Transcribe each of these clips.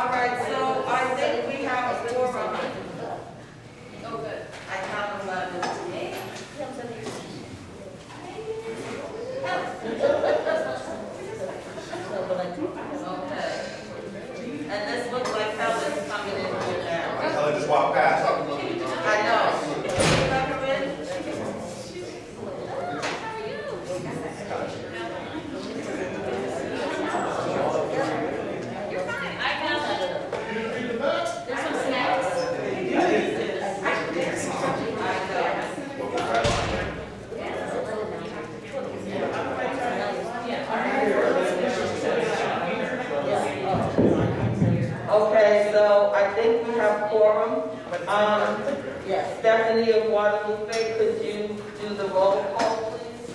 All right, so I think we have a quorum. Oh, good. I count 11. Okay. And this looks like Helen's coming in here now. Helen just walked past. I know. Can I come in? You're fine. I got it. There's some snacks. Okay, so I think we have quorum. Yes, Stephanie of Waterloo Bay, could you do the roll call, please?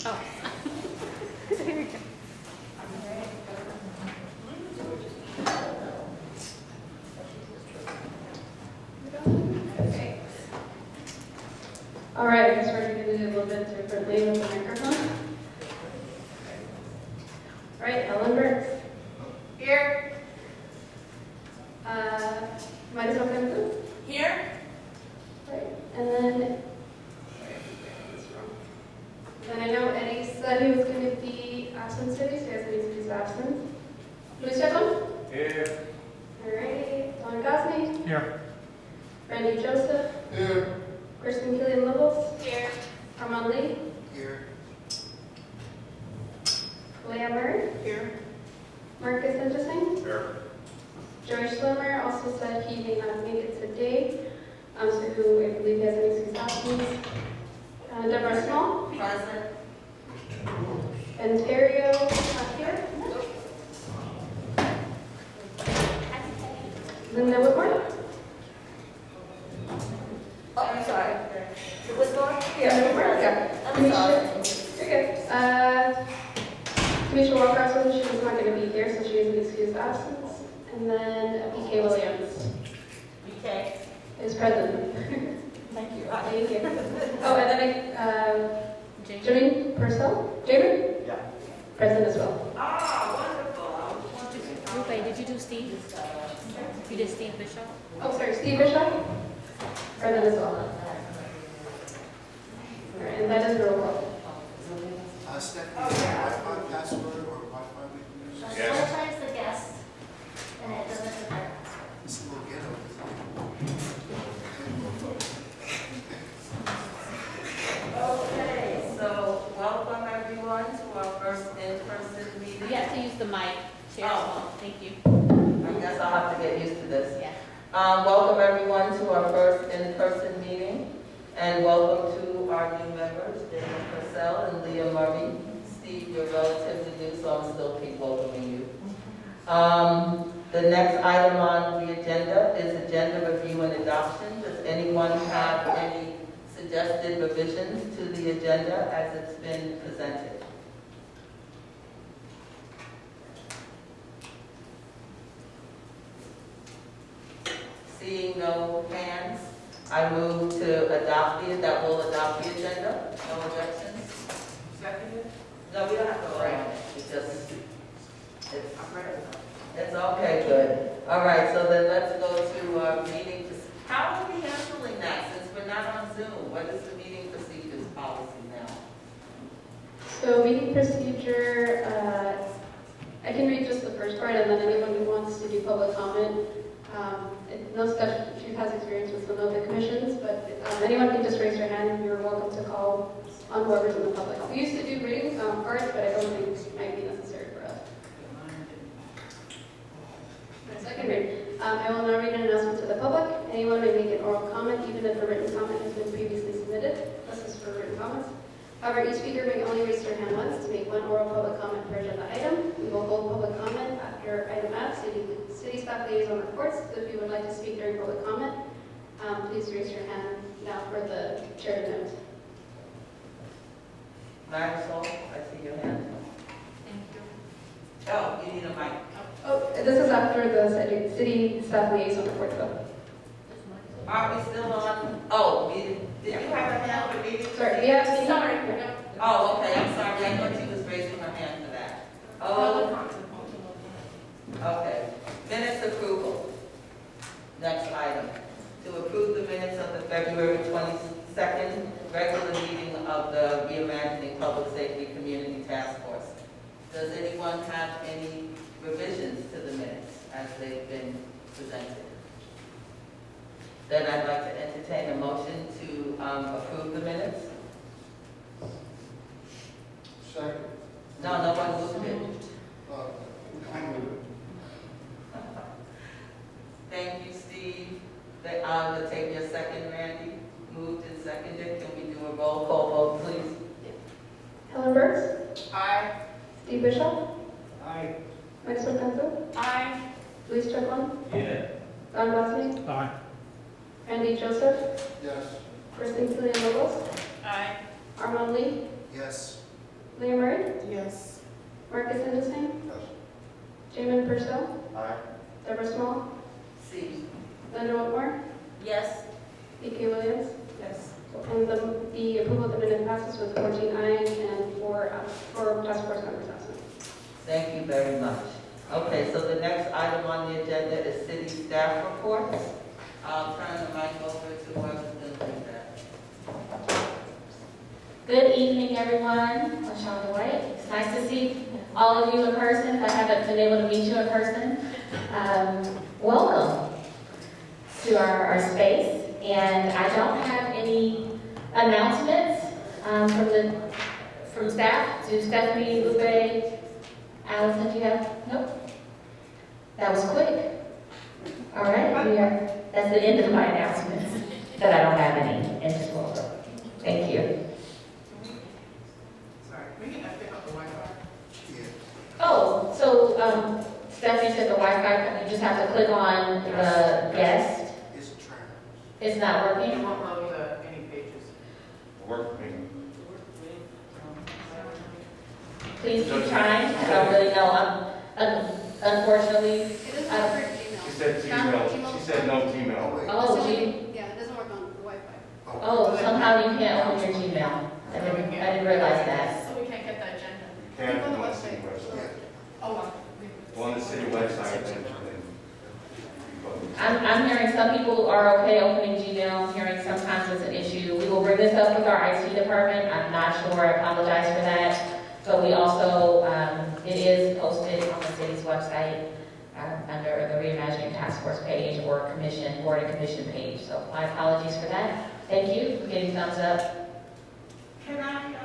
Oh. Here we go. Okay. All right, I guess we're going to do a little bit differently with the microphone. All right, Ellen Burks. Here. Marisol Cantu. Here. Right, and then I know Eddie said he was going to be absent today, so he has to be his absent. Luis Chacon? Here. All right, Don Gosney? Here. Randy Joseph? Here. Kristen Killian Lobos? Here. Armand Lee? Here. Leah Murray? Here. Marcus Interesting? Here. George Schlimmer also said he may not make it today, so who I believe has any excuse absence. Deborah Small? Present. Ontario, not here. Linda Whitmore? Oh, I'm sorry. Whitmore? Yeah, Whitmore? Yeah. I'm sorry. You're good. Tamisha Walker also, she was not going to be here, so she has an excused absence. And then BK Williams BK. is present. Thank you. Thank you. Oh, and then Janine Purcell? Jamin? Yeah. Present as well. Ah, wonderful. Rupe, did you do Steve? You did Steve Bishop? Oh, sorry, Steve Bishop? Present as well. All right, and that is roll call. Stephanie, Wi-Fi password or Wi-Fi we can use? Yes. Wi-Fi is the guest, and it doesn't have their password. It's a little ghetto, isn't Okay, so welcome everyone to our first in-person meeting. You have to use the mic, Chair. Oh. Thank you. I guess I'll have to get used to this. Yeah. Welcome everyone to our first in-person meeting, and welcome to our new members, Dana Purcell and Leah Murray. Steve, you're relatively new, so I'm still keep welcoming you. The next item on the agenda is agenda review and adoption. Does anyone have any suggested revisions to the agenda as it's been presented? Seeing no hands, I move to adopt that will adopt the agenda. No objections? Seconded? No, we don't have to vote on it. It's just, it's okay, good. All right, so then let's go to our meeting. How are we handling that since we're not on Zoom? What is the meeting procedures policy now? So meeting procedure, I can read just the first part, and then anyone who wants to do public comment, no stuff, she has experience with some of the commissions, but anyone can just raise their hand. You're welcome to call on whoever's in the public. We used to do reading parts, but I don't think it might be necessary for us. So I can read. I will now read an announcement to the public. Anyone may make an oral comment, even if a written comment has been previously submitted. This is for written comments. However, each speaker may only raise their hand once to make one oral public comment per agenda item. We will hold public comment after item F, city staff liaison reports. So if you would like to speak during public comment, please raise your hand now for the chair to note. Marisol, I see your hand. Thank you. Oh, you need a mic. Oh, this is after the city staff liaison report though. Are we still on? Oh, did you have a hand for meeting? Sorry, we have Oh, okay, I'm sorry. I thought she was raising her hand for that. Oh, Does anyone have any revisions to the minutes as they've been presented? Then I'd like to entertain a motion to approve the minutes. Second. No, no one moved it. I move it. Thank you, Steve. To take your second, Randy. Moved and seconded. Can we do a roll call vote, please? Helen Burks. Aye. Steve Bishop. Aye. Max Lorenzo. Aye. Luis Strickland. Yeah. Don Gosney. Aye. Randy Joseph. Yes. Kristen Williams. Aye. Armand Lee. Yes. Leah Murray. Yes. Marcus Henderson. Yes. Jamin Purcell. Aye. Deborah Small. C. Linda Whitmore. Yes. E.K. Williams. Yes. And the approval of the minute passes with 14 ayes and 4 task force members absent. Thank you very much. Okay, so the next item on the agenda is city staff reports. I'll turn the mic over to whoever's going to do that. Good evening, everyone. I'm Shonda White. It's nice to see all of you in person. If I haven't been able to meet you in person, welcome to our space. And I don't have any announcements from staff. To Stephanie, Lupe, Allison, do you have? Nope. That was quick. All right, that's the end of my announcements. That I don't have any, and just welcome. Thank you. Sorry, we can pick up the Wi-Fi. Yeah. Oh, so Stephanie said the Wi-Fi, you just have to click on the guest. It's trying. It's not It working? won't load any pages. Working. Please keep trying. I don't really know. Unfortunately, It doesn't work for Gmail. She said Gmail. She said no Gmail. oh, gee. Yeah, it doesn't work on Wi-Fi. Oh, somehow you can't open your Gmail. I didn't realize that. So we can't get the agenda. You can't go on the city website. Oh, Go on the city website and then I'm hearing some people are okay opening Gmail. I'm hearing sometimes it's an issue. We will bring this up with our IT department. I'm not sure. I apologize for that. But we also, it is posted on the city's website under the Reimagining Task Force page or commission, board and commission page. So my apologies for that. Thank you for getting thumbs up. Can I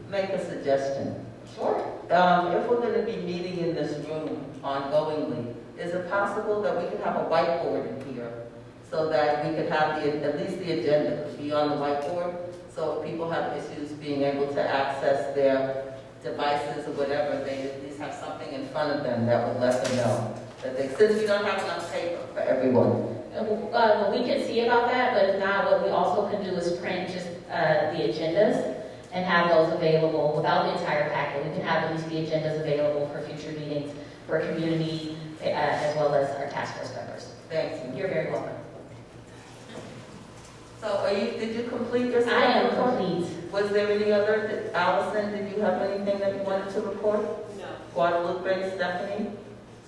make a suggestion? Sure. If we're going to be meeting in this room ongoingly, is it possible that we could have a whiteboard in here so that we could have at least the agenda could be on the whiteboard? So if people have issues being able to access their devices or whatever, they at least have something in front of them that would let them know. That they, since we don't have enough paper for everyone. We can see about that, but if not, what we also can do is print just the agendas and have those available without the entire packet. We can have at least the agendas available for future meetings, for community, as well as our task force members. Thank you. You're very welcome. So did you complete your I am report? complete. Was there any other, Allison, did you have anything that you wanted to report? no. Guadalupe, Stephanie?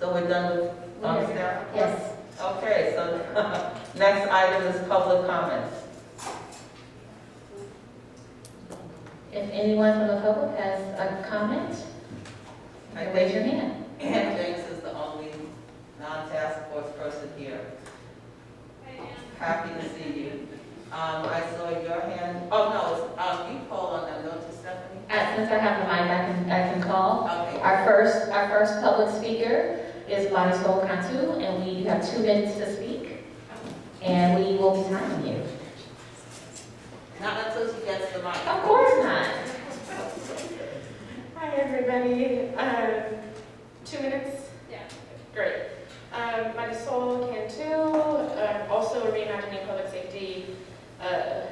So we're done with staff? Yes. Okay, so next item is public comments. If anyone from the public has a comment, you can raise your hand. Ann James is the only non-task force person here. Happy to see you. I saw your hand, oh no, you call on them, don't you, Stephanie? Since I have the mic, I can call. Okay. Our first public speaker is Marisol Cantu, and you have 2 minutes to speak, and we will be timing you. Not until she gets the mic. Of course not. Hi, everybody. 2 minutes? Yeah. Great. Marisol Cantu, also a Reimagining Public Safety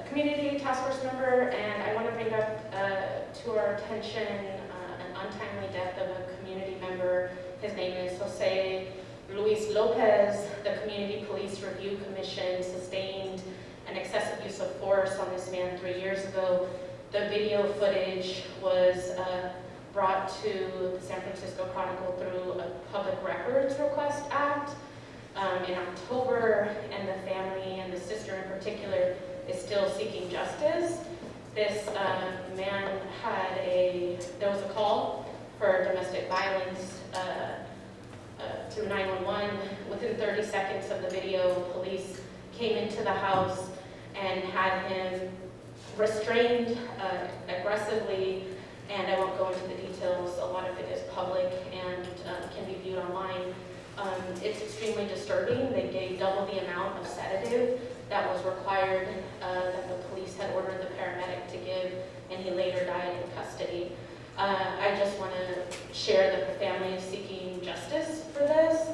Community Task Force member, and I want to bring up to our attention an untimely death of a community member. His name is Jose Luis Lopez. The Community Police Review Commission sustained an excessive use of force on this man 3 years ago. The video footage was brought to the San Francisco Chronicle through a Public Records Request Act in October, and the family and the sister in particular is still seeking justice. this man there was a call for domestic violence through 911. Within 30 seconds of the video, police came into the house and had him restrained aggressively, and I won't go into the details. A lot of it is public and can be viewed online. It's extremely disturbing. They gave double the amount of sedative that was required that the police had ordered the paramedic to give, and he later died in custody. I just want to share that the family is seeking justice for this,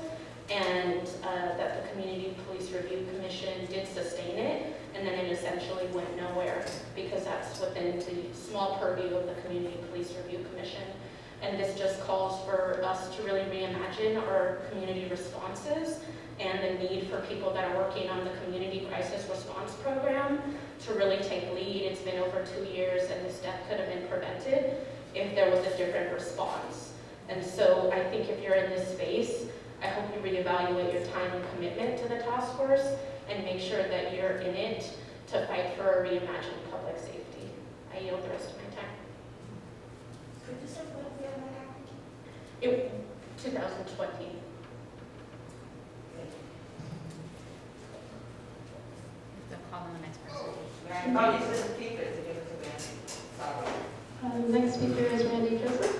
and that the Community Police Review Commission did sustain it, and then it essentially went nowhere because that's within the small purview of the Community Police Review Commission. And this just calls for us to really reimagine our community responses and the need for people that are working on the Community Crisis Response Program to really take lead. It's been over 2 years, and this death could have been prevented if there was a different response. And so I think if you're in this space, I hope you reevaluate your time and commitment to the task force and make sure that you're in it to fight for a reimagined public safety. I yield the rest of my time. Could you say what year that happened? 2020. They'll call on the next person. Oh, you said keep it to give it to Randy. Sorry. Next speaker is Randy Joseph.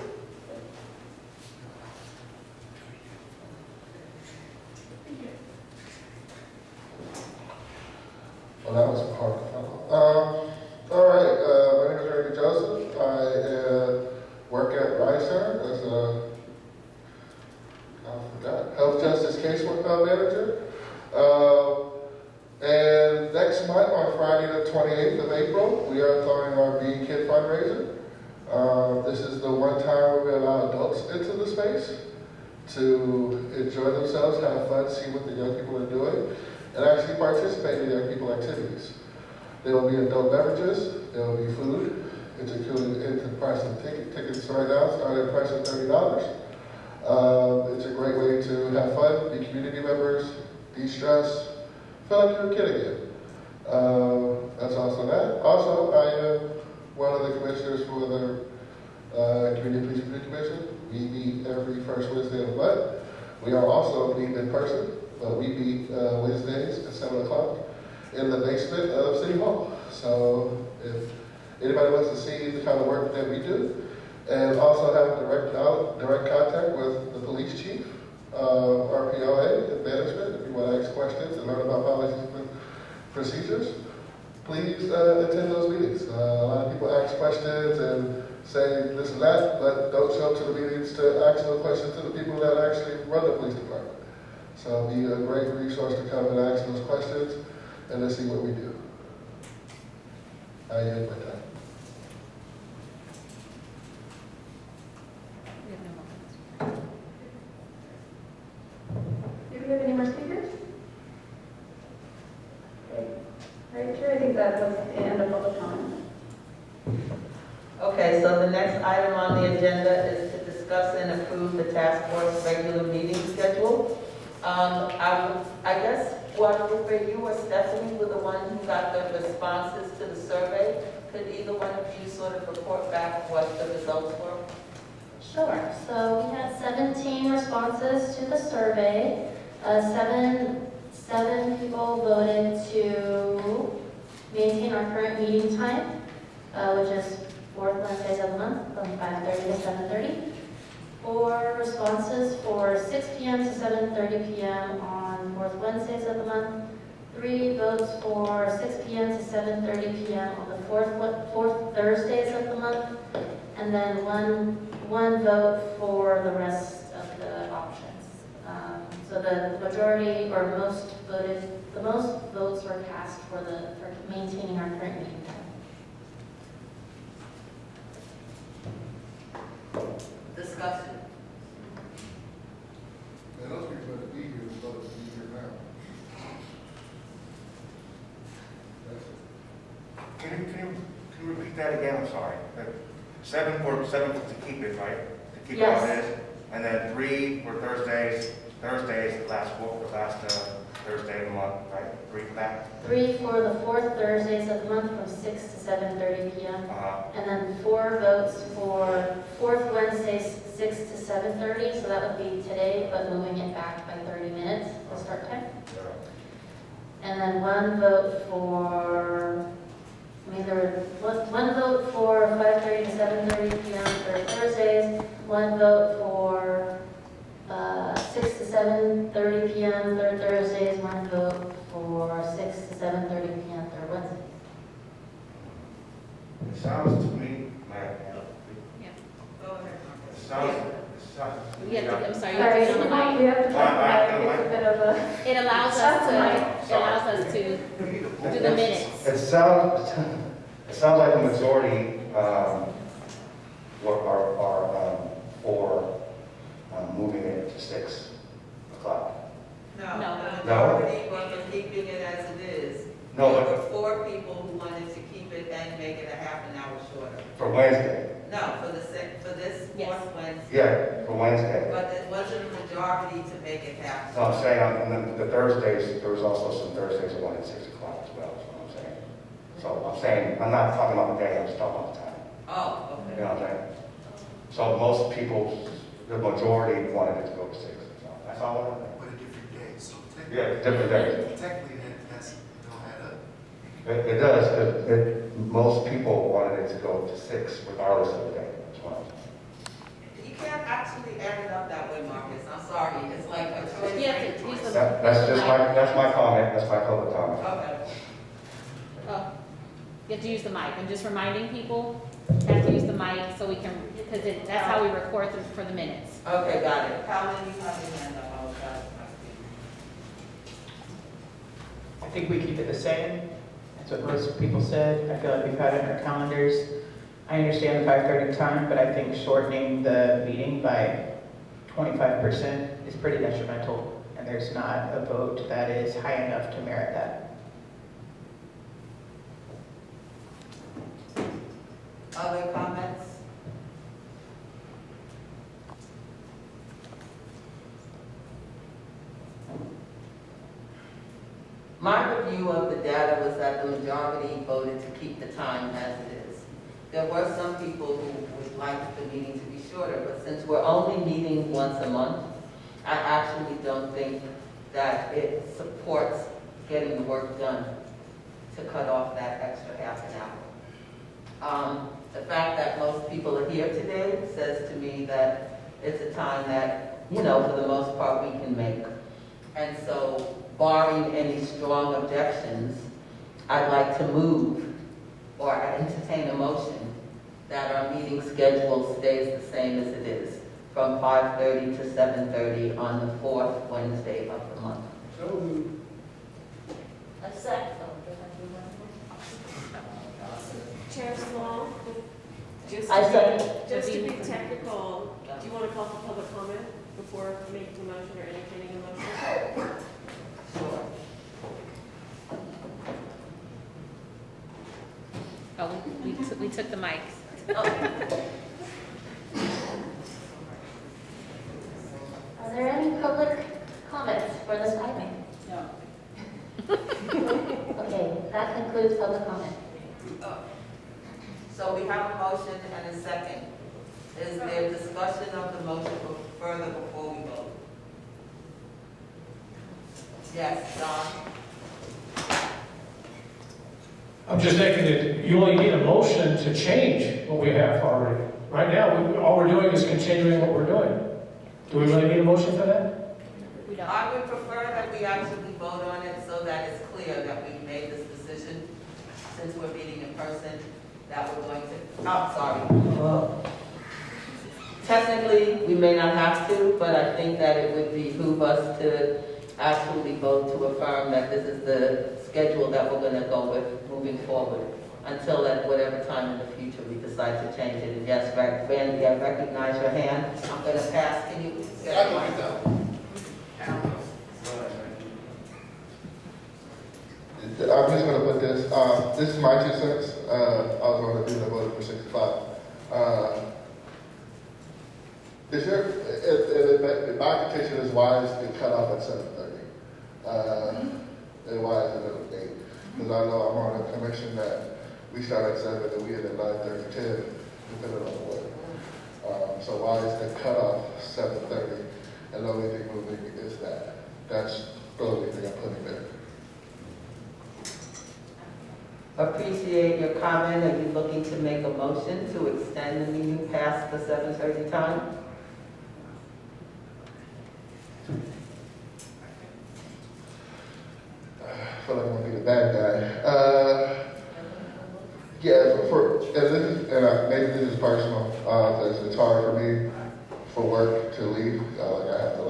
Well, that was hard to follow. All right, my name is Randy Joseph. I work at Ricer as a, health justice casework manager. And next month, on Friday the 28th of April, we are throwing our Be Kid fundraiser. This is the one time where we allow adults into the space to enjoy themselves, have fun, see what the young people are doing, and actually participate in young people activities. There will be adult beverages, there will be food. It's included into the price of the ticket. Tickets right now start at a price of $30. It's a great way to have fun, be community members, de-stress, feel like you're a kid again. That's also that. Also, I am one of the commissioners for the Community Police Review Commission. We meet every first Wednesday of the month. We are also meeting in person. We meet Wednesdays at 7 o'clock in the basement of City Hall. So if anybody wants to see the kind of work that we do, and also have direct contact with the police chief, RPOA, and management, if you want to ask questions and learn about policies and procedures, please attend those meetings. A lot of people ask questions and say this and that, but don't show up to the meetings to ask those questions to the people that actually run the police department. So it'll be a great resource to come and ask those questions and to see what we do. I yield my time. We have no more. Do we have any more speakers? Okay. All right, Chair, I think that was the end of public comment. Okay, so the next item on the agenda is to discuss and approve the task force regular meeting schedule. I guess Guadalupe, you or Stephanie were the one who got the responses to the survey. Could either one of you sort of report back what the results were? Sure. So we had 17 responses to the survey. Seven people voted to maintain our current meeting time, which is fourth Wednesdays of the month from 5:30 to 7:30. 4 responses for 6 p.m. to 7:30 p.m. on fourth Wednesdays of the month. 3 votes for 6 p.m. to 7:30 p.m. on the fourth Thursdays of the month, and then one vote for the rest of the options. So the majority or the most votes were cast for maintaining our current meeting time. Discussion. Man, those people that be here, those that be here now. Can you repeat that again? I'm sorry. 7 to keep it, right? To keep it Yes. how it is. And then 3 were Thursdays, the last Thursday of the month, right? 3 for that? 3 for the 4th Thursdays of the month from 6 to 7:30 p.m. And then 4 votes for 4th Wednesdays, 6 to 7:30, so that would be today, but moving it back by 30 minutes, the start time. And then 1 vote for, there was one vote for 5:30 to 7:30 p.m. for Thursdays, 1 vote for 6 to 7:30 p.m. third Thursdays, 1 vote for 6 to 7:30 p.m. third Wednesdays. It sounds to me like, Go ahead. it sounds. We have to, I'm sorry, you Sorry, have to be on the mic. we have to talk about it. It's a bit of a... It allows us to do the minutes. It sounds like the majority are for moving it to 6 o'clock. No, No. the majority was for keeping it as it is. No, There but were 4 people who wanted to keep it and make it a half an hour shorter. for Wednesday. No, for this Yes. fourth Wednesday. Yeah, for Wednesday. But it wasn't a majority to make it half. So I'm saying, on the Thursdays, there was also some Thursdays that went at 6 o'clock as well, is what I'm saying. So I'm saying, I'm not talking about the day, I'm just talking about the time. Oh, You okay. know what I'm saying? So most people, the majority wanted it to go to 6. So that's all I want. But a different day, so Yeah, different days. technically that's, don't add up. It does, but most people wanted it to go to 6 regardless of the day. That's what I'm saying. You can't actually add it up that way, Marcus. I'm sorry. It's like a choice. You have to use the- That's my comment, that's my public comment. Okay. Oh, you have to use the mic. I'm just reminding people, you have to use the mic so we can, because that's how we record for the minutes. Okay, got it. Colin, you have your hand up. I was trying to- I think we keep it the same. That's what most people said. I feel like we've had it in our calendars. I understand the 5:30 time, but I think shortening the meeting by 25% is pretty detrimental, and there's not a vote that is high enough to merit that. Other comments? My review of the data was that the majority voted to keep the time as it is. There were some people who would like the meeting to be shorter, but since we're only meeting once a month, I actually don't think that it supports getting the work done to cut off that extra half an hour. The fact that most people are here today says to me that it's a time that, for the most part, we can make. And so, barring any strong objections, I'd like to move or entertain a motion that our meeting schedule stays the same as it is, from 5:30 to 7:30 on the 4th Wednesday of the month. A second. Chair Small, just to be technical, do you want to call for public comment before making a motion or entertaining a motion? Sure. Oh, we took the mics. Are there any public comments for this item? No. Okay, that concludes public comment. So we have a motion and a second. Is there discussion of the motion further before we vote? Yes, Don? I'm just thinking that you only need a motion to change what we have already. Right now, all we're doing is continuing what we're doing. Do we really need a motion for that? We don't. I would prefer that we actually vote on it so that it's clear that we've made this decision, since we're meeting in person, that we're going to, technically, we may not have to, but I think that it would behoove us to actually vote to affirm that this is the schedule that we're going to go with moving forward, until at whatever time in the future we decide to change it. And yes, Randy, I recognize your hand. I'm going to pass. Can you? I don't think that. I'm just gonna put this, this is my 2 cents. I was gonna do the vote for 6 o'clock. If my petition is wise, it cut off at 7:30. And why is it at 8? Because I know I'm on a commission that we start at 7 and we end at 9:30, 10, depending on the weather. So why is the cutoff 7:30? And the only thing moving is that. That's the only thing I'm putting there. Appreciate your comment. Are you looking to make a motion to extend the meeting past the 7:30 time? I feel like I'm gonna be the bad guy. Yeah, maybe this is personal, because it's hard for me for work to leave. I have to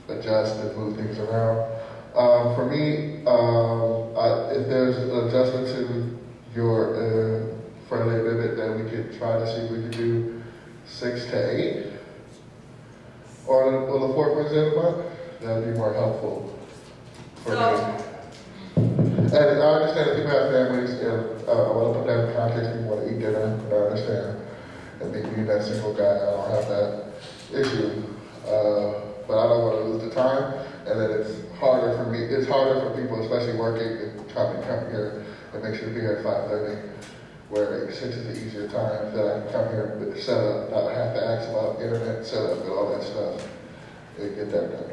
adjust and move things around. For me, if there's an adjustment to your friendly amendment, then we could try to see if we can do 6 to 8 on the fourth Wednesday of the month. That'd be more helpful for me. And I understand that people have families, and I want to put that in context. People want to eat dinner, and I understand. And me being that single guy, I don't have that issue. But I don't want to lose the time, and then it's harder for me. It's harder for people, especially working and trying to come here and make sure to be here at 5:30, where 6 is an easier time that I can come here and set up, not have to ask about internet setup and all that stuff, and get that done.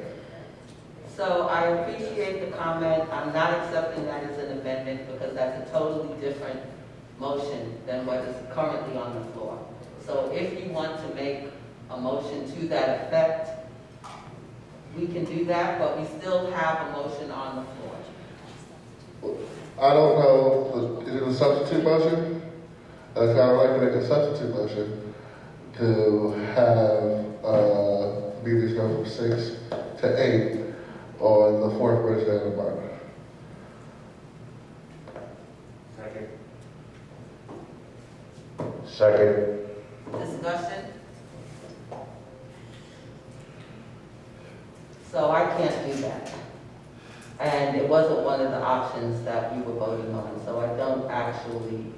So I appreciate the comment. I'm not accepting that as an amendment because that's a totally different motion than what is currently on the floor. So if you want to make a motion to that effect, we can do that, but we still have a motion on the floor. I don't know, is it a substitute motion? I would like to make a substitute motion to have meetings go from 6 to 8 on the fourth Wednesday of the month. Second. Discussion? So I can't do that. And it wasn't one of the options that you were voting on, so I don't actually,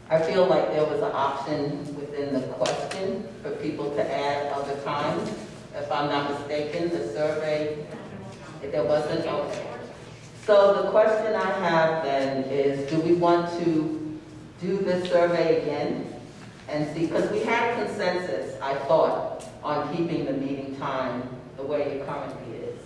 I feel like there was an option within the question for people to add other times. If I'm not mistaken, the survey, if there wasn't, okay. So the question I have then is, do we want to do this survey again and see, because we had consensus, I thought, on keeping the meeting time the way it currently is.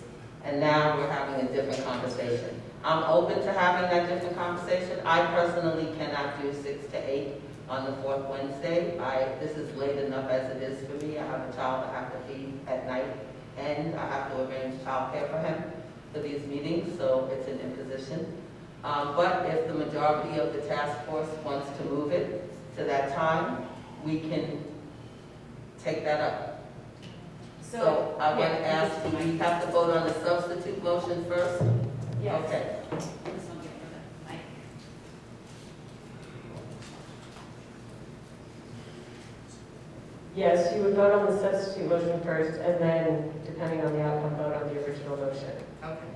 And now we're having a different conversation. I'm open to having that different conversation. I personally cannot do 6 to 8 on the fourth Wednesday. This is late enough as it is for me. I have a child I have to feed at night, and I have to arrange childcare for him for these meetings, so it's an imposition. But if the majority of the task force wants to move it to that time, we can take that up. So I want to ask, do we have to vote on the substitute motion first? Yes. Okay. Yes, you would vote on the substitute motion first, and then, depending on the outcome, vote on the original motion. Okay.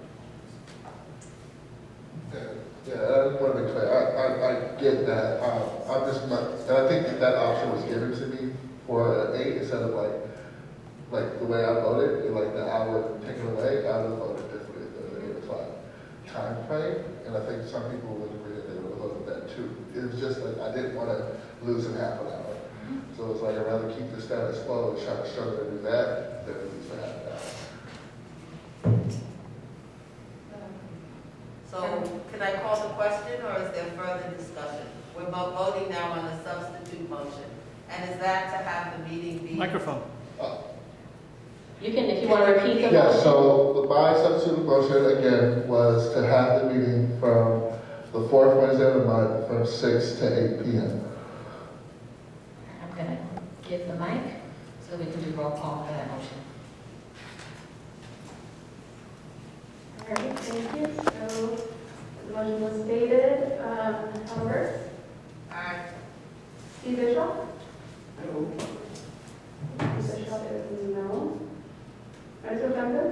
Yeah, I just want to be clear. I get that. And I think that option was given to me for 8 instead of like the way I voted, and the hour taken away. I would have voted differently than the 8 o'clock time frame. And I think some people would agree that they would have voted that too. It was just I didn't want to lose in half an hour. So it's I'd rather keep the status quo and try to struggle to do that than lose for half an hour. So can I call the question, or is there further discussion? We're voting now on the substitute motion. And is that to have the meeting be? Microphone. You can, if you want to repeat the Yeah, motion. so my substitute motion again was to have the meeting from the fourth Wednesday of the month from 6 to 8 p.m. I'm gonna give the mic so we can do roll call for that motion. All right, thank you. So the motion was stated. Albert? Aye. Steve Bishop? No. Steve Bishop is no. Marisa Duncan?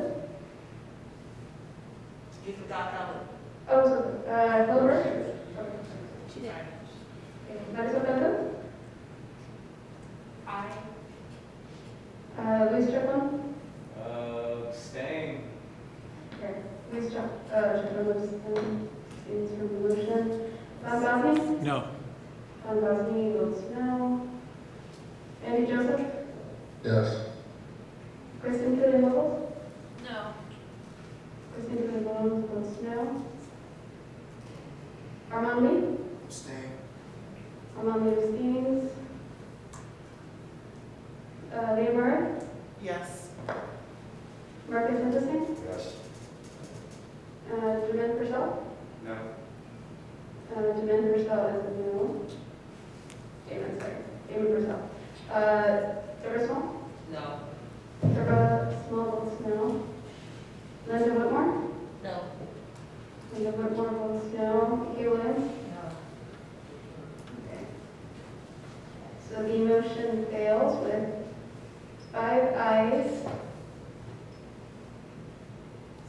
You forgot Helen. Oh, so, Hilbert? She did. Marisa Duncan? Aye. Louis Strickland? Staying. Trump abstains from the motion. Don Gosney? No. Don Gosney votes no. Andy Joseph? Yes. Kristen Killian-Lovell? No. Kristen Killian-Lovell votes no. Armand Lee? Abstain. Armand Lee abstains. Leah Murray? Yes. Marcus Henderson? Yes. Jermaine Purcell? No. Jermaine Purcell is a no. Damon, sorry. Damon Purcell. Deborah Small? No. Deborah Small votes no. Linda Whitmore? No. Linda Whitmore votes no. Kay Williams? No. Okay. So the motion fails with 5 ayes,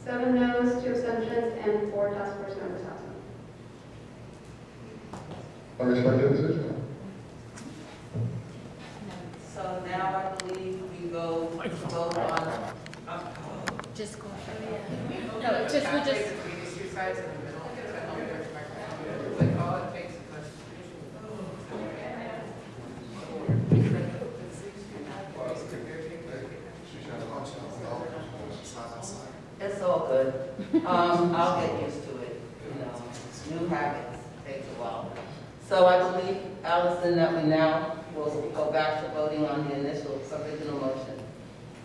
7 noes, 2 abstentions, and 4 task force members absent. I respect your decision. So now I believe we go vote on, Just go. No, just, we just, it's all good. I'll get used to it, you know, new habits takes a while. So I believe, Allison, that we now will go back to voting on the initial original motion,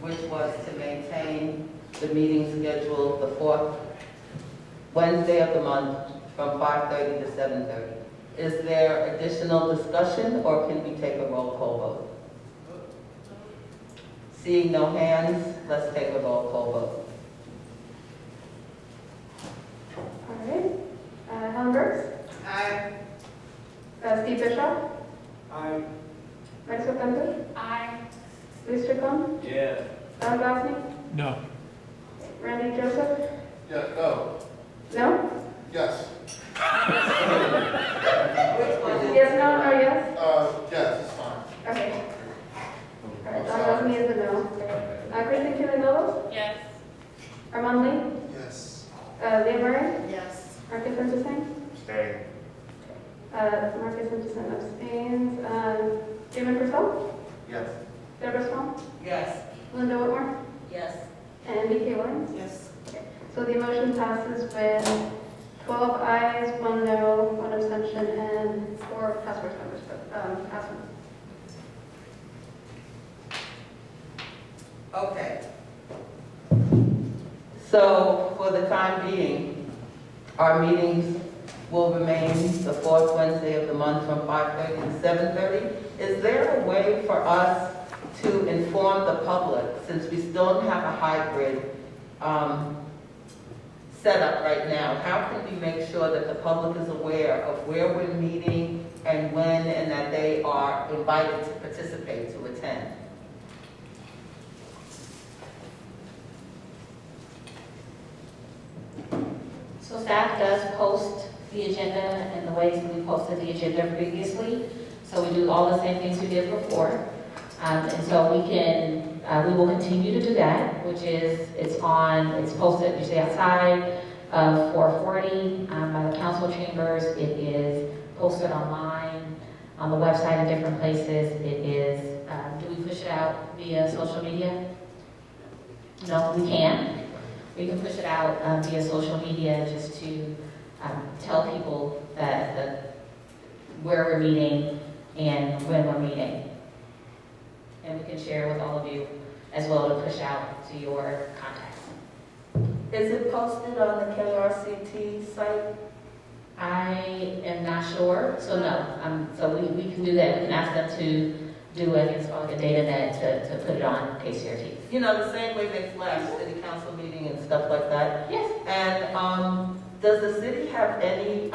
which was to maintain the meeting schedule the fourth Wednesday of the month from 5:30 to 7:30. Is there additional discussion, or can we take a roll call vote? Seeing no hands, let's take a roll call vote. All right. Helen Brooks? Aye. Steve Bishop? Aye. Maxwell Thunder? Aye. Louis Strickland? Yeah. Don Gosney? No. Randy Joseph? Yeah, no. No? Yes. Which one is? Yes, no, or yes? Yes, it's fine. Okay. All right, Don Gosney is a no. Kristen Killian-Lovell? Yes. Armand Lee? Yes. Leah Murray? Yes. Marcus Henderson? Stay. Marcus Henderson abstains. Damon Purcell? Yes. Deborah Small? Yes. Linda Whitmore? Yes. And Kay Williams? Yes. So the motion passes with 12 ayes, 1 no, 1 abstention, and 4 task force members absent. Okay. So for the time being, our meetings will remain the fourth Wednesday of the month from 5:30 to 7:30. Is there a way for us to inform the public, since we still have a hybrid setup right now? How can we make sure that the public is aware of where we're meeting and when, and that they are invited to participate, to attend? So staff does post the agenda in the ways that we posted the agenda previously. So we do all the same things we did before. And so we will continue to do that, which is, it's posted usually outside of 440 by the council chambers. It is posted online, on the website in different places. It is, do we push it out via social media? No, we can. We can push it out via social media just to tell people that where we're meeting and when we're meeting. And we can share with all of you as well to push out to your contacts. Is it posted on the KRCT site? I am not sure, so no. So we can do that. We can ask them to do, I think it's called like a data net to put it on KCRT. You know, the same way they flash city council meeting and stuff like that. Yes. And does the city have any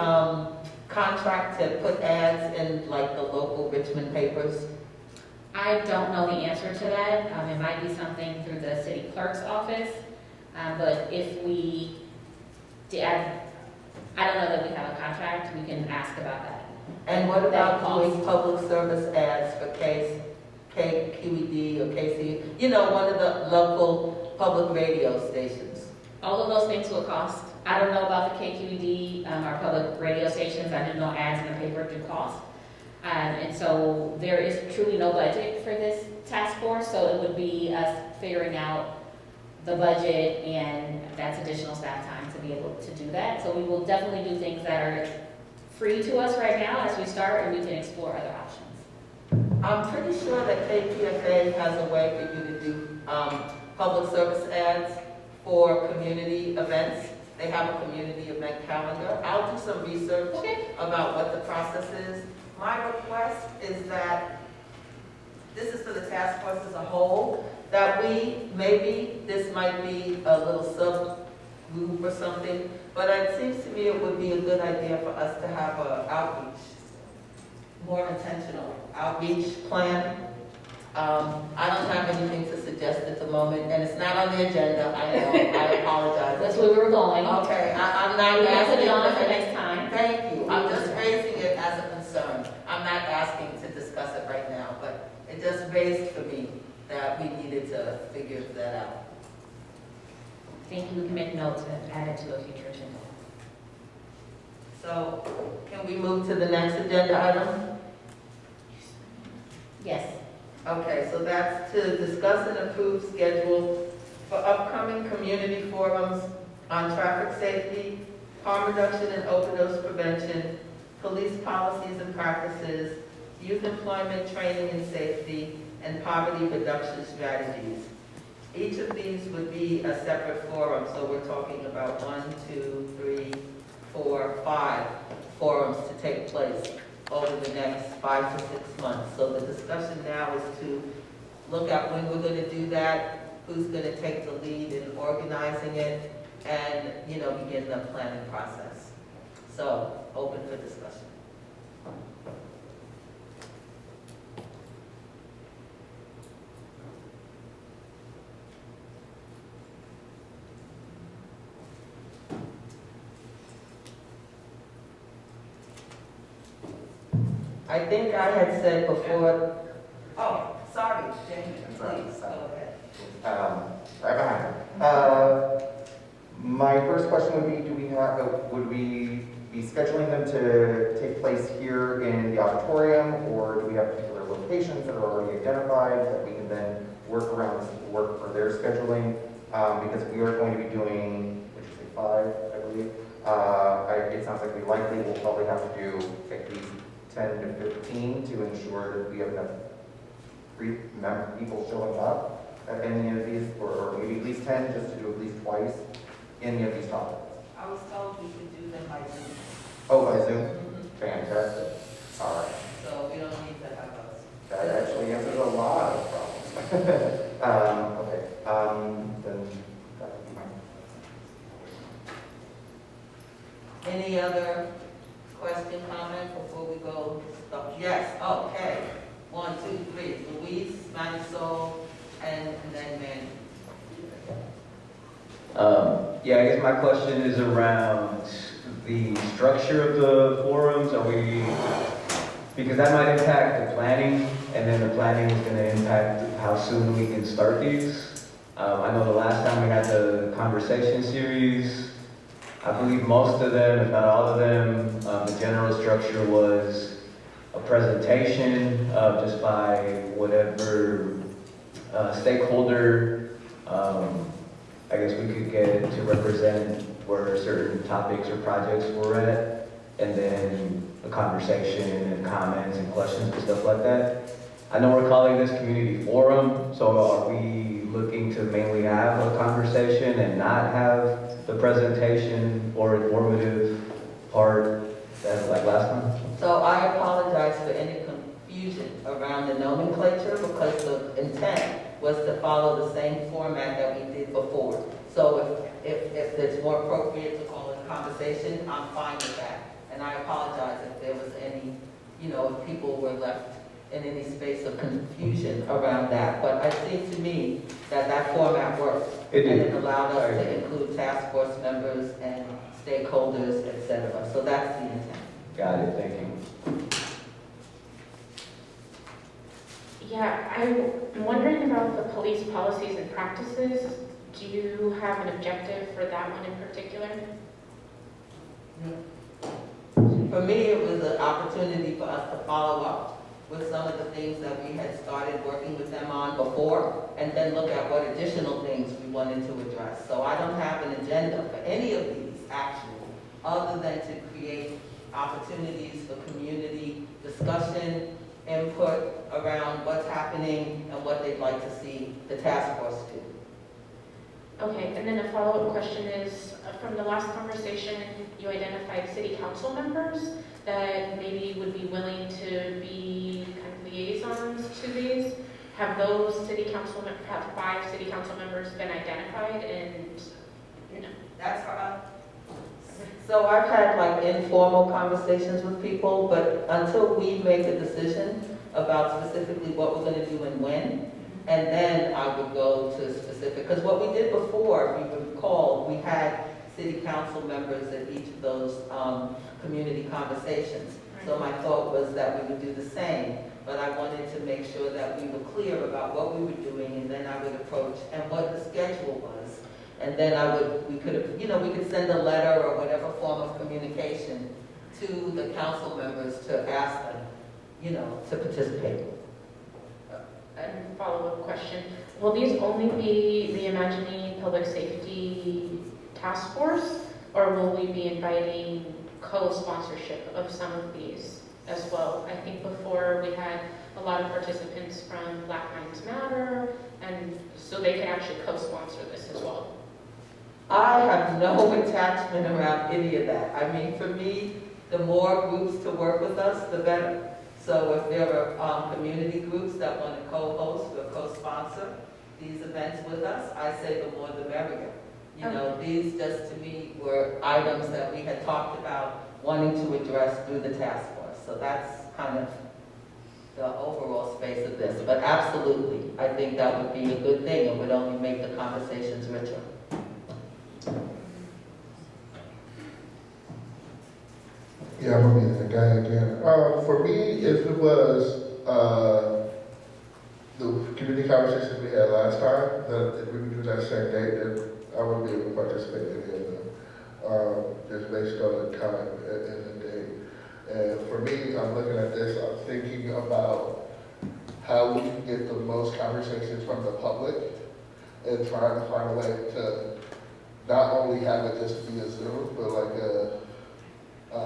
contract to put ads in like the local Richmond papers? I don't know the answer to that. It might be something through the city clerk's office. But if we did, I don't know that we have a contract. We can ask about that. And what about That doing public service ads for KQED or KC, you know, one of the local public radio stations? All of those things will cost. I don't know about the KQED, our public radio stations. I do know ads in the paper do cost. And so there is truly no budget for this task force, so it would be us figuring out the budget, and that's additional staff time to be able to do that. So we will definitely do things that are free to us right now as we start, and we can explore other options. I'm pretty sure that KPFA has a way for you to do public service ads for community events. They have a community event calendar. I'll do some research about what the process is. My request is that, this is for the task force as a whole, that maybe this might be a little subgroup or something, but it seems to me it would be a good idea for us to have an outreach, more intentional outreach plan. I don't have anything to suggest at the moment, and it's not on the agenda, I know, I apologize. That's where we were going. Okay, I'm not We can put asking it on for for next time. Thank you, I'm just raising it as a concern. I'm not asking to discuss it right now, but it just raised for me that we needed to figure that out. I think we can make notes and add it to a future agenda. So, can we move to the next agenda item? Yes. Okay, so that's to discuss and approve schedule for upcoming community forums on traffic safety, harm reduction and overdose prevention, police policies and practices, youth employment training and safety, and poverty reduction strategies. Each of these would be a separate forum, so we're talking about 1, 2, 3, 4, 5 forums to take place over the next 5 to 6 months. So the discussion now is to look at when we're going to do that, who's going to take the lead in organizing it, and, begin the planning process. So, open for discussion. I think I had said before, oh, sorry, Jamie, please, go ahead. Right behind. My first question would be, would we be scheduling them to take place here in the auditorium, or do we have particular locations that are already identified that we can then work for their scheduling? Because we are going to be doing, what did you say, 5, I believe? It sounds like we likely will probably have to do at least 10 to 15 to ensure that we have enough people showing up at any of these, or maybe at least 10, just to do at least twice any of these topics. I was told we could do them by Zoom. Oh, by Zoom? Fantastic. All right. So we don't need to have us. That actually answers a lot of problems. Okay. Then that would be mine. Any other question, comment before we go? Yes, okay. 1, 2, 3. Luis, Marisol, and then Manny. Yeah, I guess my question is around the structure of the forums. Because that might impact the planning, and then the planning is going to impact how soon we can start these. I know the last time we had the conversation series, I believe most of them, if not all of them, the general structure was a presentation just by whatever stakeholder I guess we could get to represent where certain topics or projects were at, and then a conversation and comments and questions and stuff like that. I know we're calling this community forum, so are we looking to mainly have a conversation and not have the presentation or informative part as like last time? So I apologize for any confusion around the nomenclature, because the intent was to follow the same format that we did before. So if it's more appropriate to call it a conversation, I'm fine with that. And I apologize if there was any, if people were left in any space of confusion around that. But it seemed to me that that format worked. It did. And it allowed us to include task force members and stakeholders, et cetera. So that's the intent. Got it, thank you. Yeah, I'm wondering about the police policies and practices. Do you have an objective for that one in particular? For me, it was an opportunity for us to follow up with some of the things that we had started working with them on before, and then look at what additional things we wanted to address. So I don't have an agenda for any of these, actually, other than to create opportunities for community discussion, input around what's happening and what they'd like to see the task force do. Okay, and then a follow-up question is, from the last conversation, you identified city council members that maybe would be willing to be kind of liaisons to these. Have those have 5 city council members been identified and, you know? That's for us. So I've had like informal conversations with people, but until we make a decision about specifically what we're gonna do and when, and then I would go to specific, because what we did before, if you would recall, we had city council members at each of those community conversations. So my thought was that we would do the same, but I wanted to make sure that we were clear about what we were doing, and then I would approach, and what the schedule was. And then we could send a letter or whatever form of communication to the council members to ask them, to participate. And follow-up question, will these only be Reimagining Public Safety Task Force, or will we be inviting co-sponsorship of some of these as well? I think before we had a lot of participants from Black Lives Matter, and so they could actually co-sponsor this as well. I have no attachment around any of that. I mean, for me, the more groups to work with us, the better. So if there are community groups that want to co-host or co-sponsor these events with us, I say the more the merrier. These just to me were items that we had talked about wanting to address through the task force. So that's kind of the overall space of this. But absolutely, I think that would be a good thing and would only make the conversations richer. Yeah, I'm gonna be the guy again. For me, if it was the community conversations we had last time, that if we would do that same date, then I wouldn't be able to participate in any of them, just based on the time and the date. And for me, I'm looking at this, I'm thinking about how we can get the most conversations from the public and trying to find a way to not only have it just be a Zoom, but like a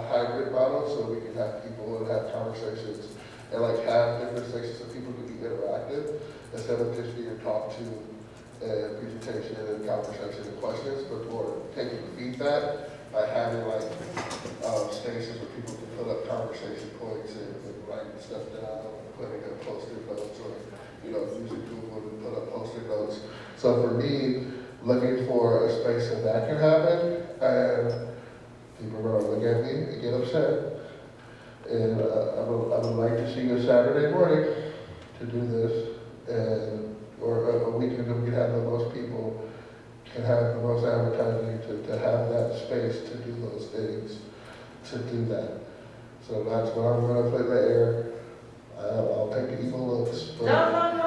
hybrid model, so we can have people and have conversations and like have different sections so people can be interactive instead of just being talked to and presentation and conversation and questions, but more taking feedback by having like stations where people can put up conversation points and writing stuff down, putting up post-it notes, or using Google to put up post-it notes. So for me, looking for a space that can happen, and people are going to look at me and get upset. And I would like to see a Saturday morning to do this, or a weekend that we have the most people, can have the most advertising to have that space to do those things, to do that. So that's what I'm going to put in the air. I'll take the evil looks. But No.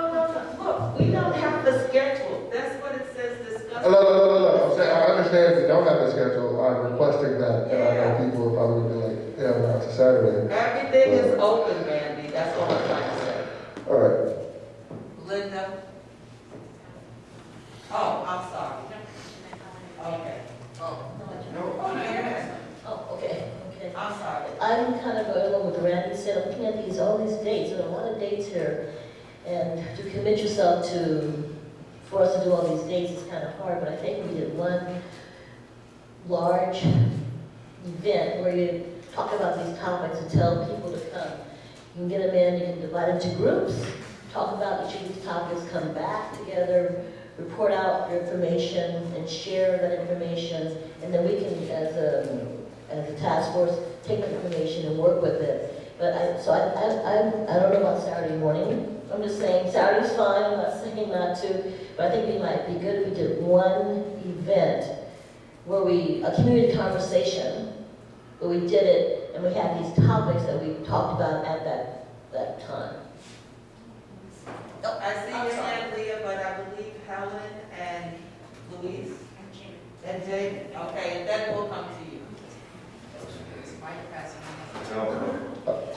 Look, we don't have the schedule. That's what it says, discuss. No. I'm saying, I understand if you don't have a schedule. I'm requesting that. And I know people will probably be like, yeah, well, it's a Saturday. Everything is open, Mandy. That's all I'm trying to say. All right. Linda? Oh, I'm sorry. Okay. Okay. I'm sorry. I'm kind of going along with Randy said, I'm looking at all these dates, and a lot of dates here, and to commit yourself for us to do all these dates is kind of hard, but I think we did one large event where you talk about these topics and tell people to come. You can get them in, you can divide into groups, talk about each of these topics, come back together, report out your information and share that information, and then we can, as a task force, take the information and work with it. But I don't know about Saturday morning. I'm just saying Saturday's fine. I'm not saying not to, but I think it might be good if we did one event where a community conversation, where we did it and we had these topics that we talked about at that time. I see your hand, Leah, but I believe Helen and Louise and Jane. Okay, and then we'll come to you.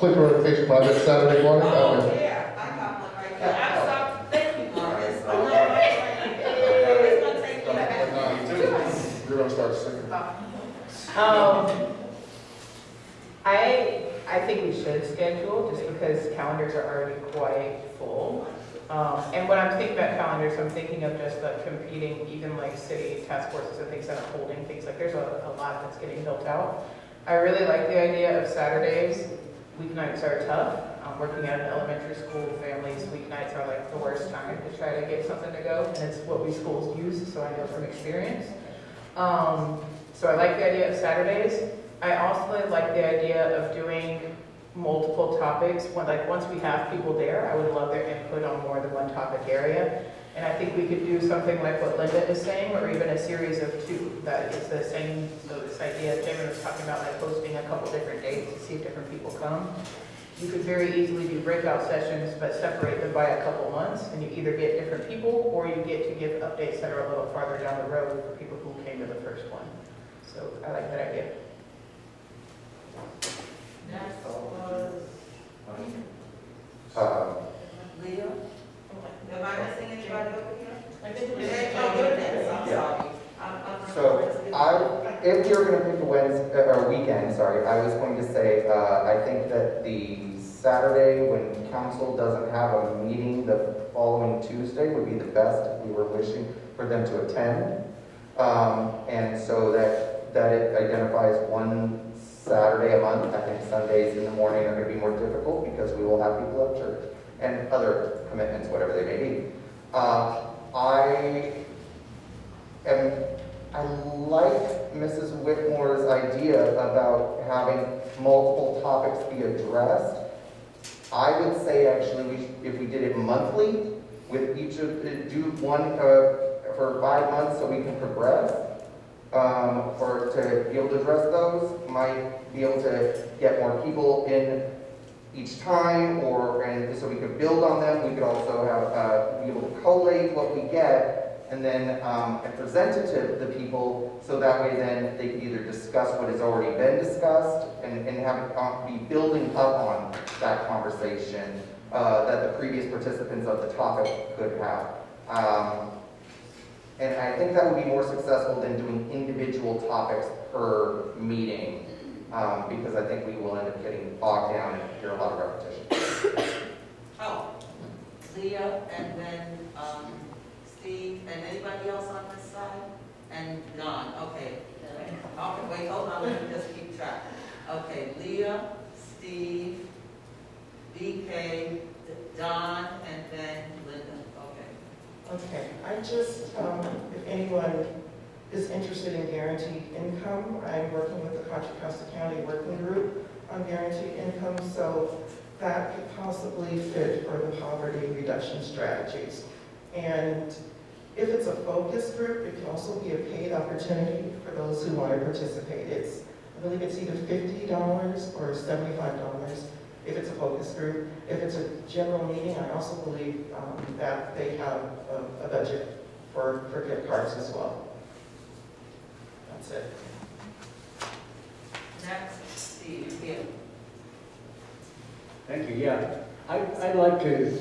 click a notification by this Saturday morning. Oh, yeah, I got one right there. I saw, thank you, Marcus. Oh, no, it's gonna take you back. You're gonna start singing. I think we should schedule, just because calendars are already quite full. And when I'm thinking about calendars, I'm thinking of just the competing, even like city task forces and things that are holding things, like there's a lot that's getting built out. I really like the idea of Saturdays. Weeknights are tough. Working at an elementary school, families, weeknights are like the worst time to try to get something to go, and it's what we schools use, so I know from experience. So I like the idea of Saturdays. I also like the idea of doing multiple topics. Once we have people there, I would love their input on more than one topic area. And I think we could do something like what Linda is saying, or even a series of 2 that is the same. So this idea, Kevin was talking about like hosting a couple different dates to see if different people come. You could very easily do breakout sessions, but separate them by a couple months, and you either get different people, or you get to give updates that are a little farther down the road for people who came to the first one. So I like that idea. Next was Leah. Am I missing anybody over here? I think we did. Oh, you're next. I'm sorry. So if you're going to pick a Wednesday or weekend, sorry, I was going to say I think that the Saturday when council doesn't have a meeting the following Tuesday would be the best if we were wishing for them to attend, and so that it identifies one Saturday a month. I think Sundays in the morning are going to be more difficult because we will have people at church and other commitments, whatever they may be. I like Mrs. Whitmore's idea about having multiple topics be addressed. I would say actually if we did it monthly, with each of do one for 5 months so we can progress, or to be able to address those, might be able to get more people in each time, and so we could build on them. We could also have be able to collate what we get and then present it to the people, so that way then they can either discuss what has already been discussed and have it be building up on that conversation that the previous participants of the topic could have. And I think that would be more successful than doing individual topics per meeting, because I think we will end up getting bogged down and hear a lot of repetition. Oh, Leah, and then Steve, and anybody else on this side? And Don, okay. Okay, wait, hold on, let me just keep track. Okay, Leah, Steve, BK, Don, and then Linda, okay. Okay, I just, if anyone is interested in guaranteed income, I'm working with the Contra Costa County Working Group on guaranteed income, so that could possibly fit for the poverty reduction strategies. And if it's a focus group, it can also be a paid opportunity for those who want to participate. I believe it's either $50 or $75 if it's a focus group. If it's a general meeting, I also believe that they have a budget for gift cards as well. That's it. Next, Steve, here. Thank you, yeah. I'd like to,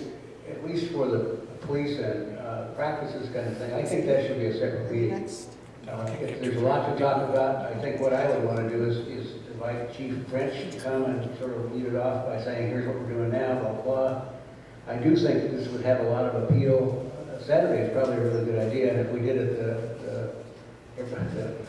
at least for the police and practices kind of thing, I think that should be a separate meeting. There's a lot to talk about. I think what I would want to do is invite Chief French to come and sort of lead it off by saying, here's what we're doing now, blah, blah, blah. I do think that this would have a lot of appeal. Saturday is probably a really good idea, and if we did it the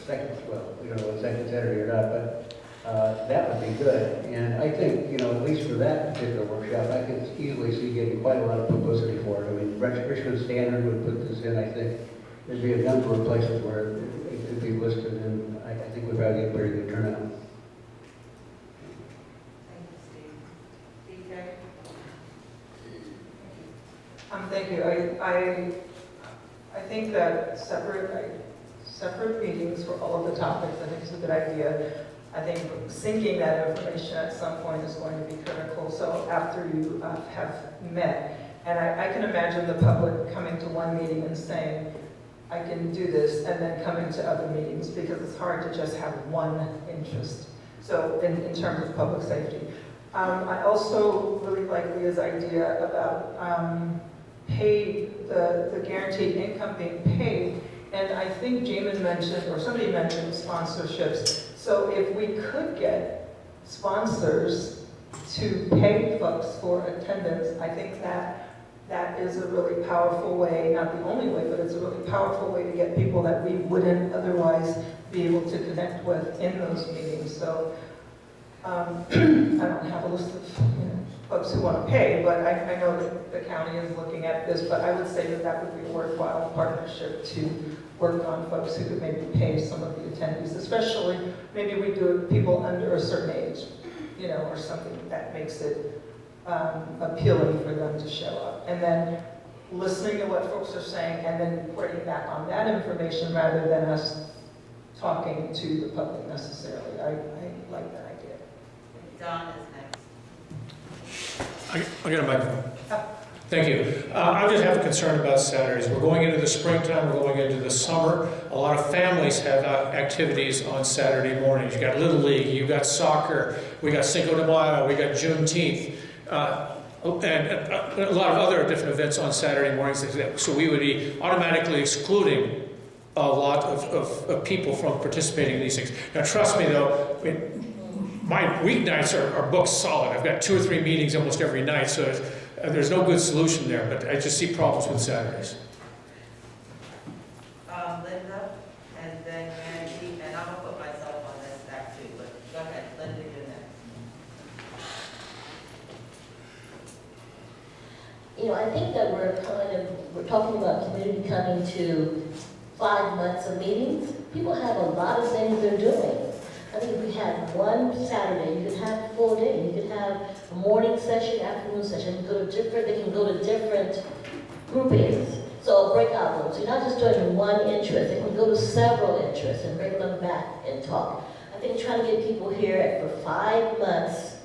second, well, we don't know what second Saturday or not, but that would be good. And I think, at least for that particular workshop, I can easily see getting quite a lot of publicity for it. I mean, Richmond Standard would put this in, I think. There'd be a number of places where it could be listed, and I think we'd probably get a very good turnout. Thank you. I think that separate meetings for all of the topics, I think is a good idea. I think syncing that information at some point is going to be critical. So after you have met, and I can imagine the public coming to one meeting and saying, I can do this, and then coming to other meetings, because it's hard to just have one interest. So in terms of public safety. I also really like Leah's idea about the guaranteed income being paid. And I think Jamin mentioned, or somebody mentioned sponsorships. So if we could get sponsors to pay folks for attendance, I think that is a really powerful way, not the only way, but it's a really powerful way to get people that we wouldn't otherwise be able to connect with in those meetings. So I don't have a list of folks who want to pay, but I know that the county is looking at this, but I would say that that would be a worthwhile partnership to work on folks who could maybe pay some of the attendees, especially maybe we do it people under a certain age, or something that makes it appealing for them to show up. And then listening to what folks are saying and then reporting back on that information rather than us talking to the public necessarily. I like that idea. Don is next. I got a microphone. Thank you. I just have a concern about Saturdays. We're going into the springtime, we're going into the summer. A lot of families have activities on Saturday mornings. You got Little League, you got soccer, we got Cinco de Mayo, we got Juneteenth, and a lot of other different events on Saturday mornings. So we would be automatically excluding a lot of people from participating in these things. Now trust me though, my weeknights are booked solid. I've got 2 or 3 meetings almost every night, so there's no good solution there, but I just see problems with Saturdays. Linda, and then Randy, and I'm gonna put myself on that stack too, but go ahead, Linda, you're next. I think that we're talking about community coming to 5 months of meetings. People have a lot of things they're doing. I think if we had one Saturday, you could have a full day. You could have a morning session, afternoon session. They can go to different groupings. So breakout rooms. You're not just doing one interest. They can go to several interests and bring them back and talk. I think trying to get people here for 5 months,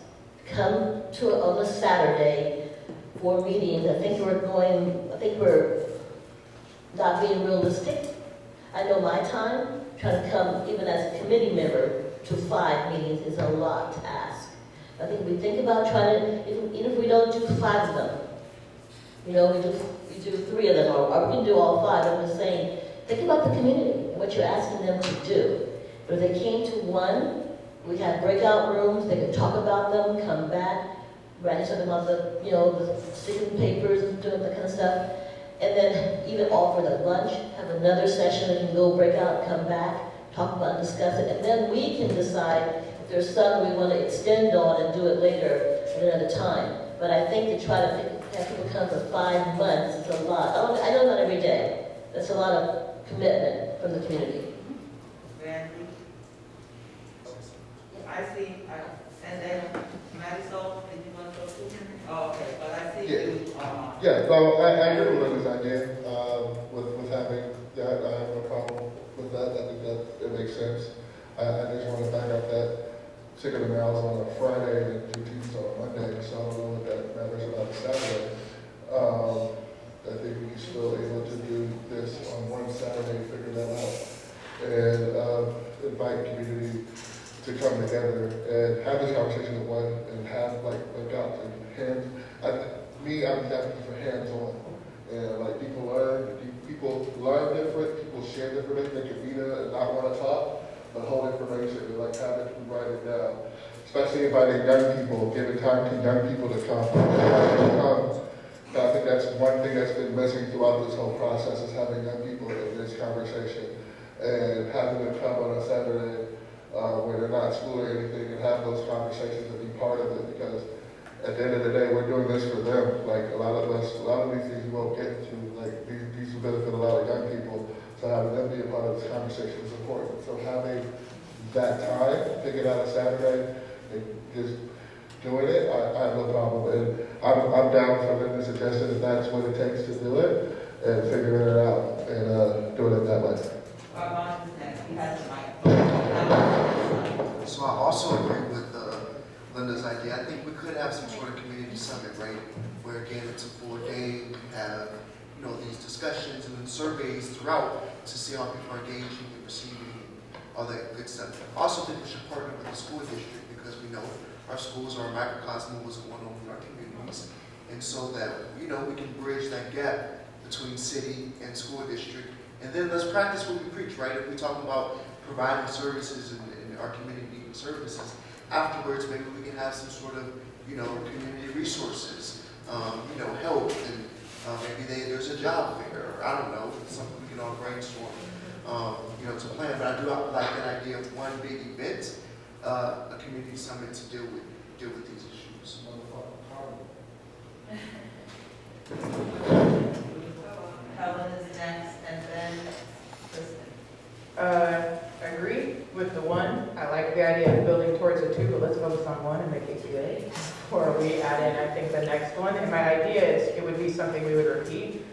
come to on a Saturday for meetings. I think we're not being realistic. I know my time, trying to come even as a committee member to 5 meetings is a lot to ask. I think we think about trying to, even if we don't do 5 of them, we do 3 of them, or we can do all 5. I'm just saying, think about the community and what you're asking them to do. But if they came to one, we have breakout rooms, they could talk about them, come back, write something about the sticking papers and doing that kind of stuff. And then even offer the lunch, have another session, they can go break out, come back, talk about, discuss it, and then we can decide if there's some we want to extend on and do it later at another time. But I think to try to have people come for 5 months is a lot. I know not every day. That's a lot of commitment from the community. Randy? I see, and then Marisol, did you want to go too? Oh, okay, but I see you. Yeah, so I agree with his idea with having that. I have no problem with that. I think that it makes sense. I just want to back up that Cinco de Mayo is on a Friday and Juneteenth is on a Monday, so I don't know what that matters about Saturday. I think we're still able to do this on one Saturday, figure that out, and invite community to come together and have this conversation at one and have like out and hands. I'm definitely for hands-on. And people learn different, people share different, they can meet and not want to talk, but hold information and have it, write it down. Especially inviting young people, giving time to young people to come. I think that's one thing that's been missing throughout this whole process is having young people in this conversation and having them come on a Saturday where they're not at school or anything and have those conversations and be part of it because at the end of the day, we're doing this for them. Like a lot of these things we won't get to. Like these will benefit a lot of young people. So having them be a part of this conversation is important. So having that time, picking out a Saturday, and just doing it, I have no problem. And I'm down for them to suggest that that's what it takes to do it, and figuring it out and doing it that way. Armand is next. He has the mic. So I also agree with Linda's idea. I think we could have some sort of community summit, right? Where again, it's a full day, we have, these discussions and then surveys throughout to see how people are engaging and receiving all that good stuff. I also think we should partner with the school district because we know our schools, our microcosm, what's going on in our communities. And so that, we can bridge that gap between city and school district. And then let's practice what we preach, right? If we talk about providing services in our community services, afterwards maybe we can have some sort of, community resources, help, and maybe there's a job fair, or I don't know, something we can all brainstorm, to plan. But I do like that idea of one big event, a community summit to deal with these issues. Helen is next, and then Kristen. Agree with the one. I like the idea of building towards a two, but let's focus on one and make it good. Or we add in, I think, the next one. And my idea is it would be something we would repeat.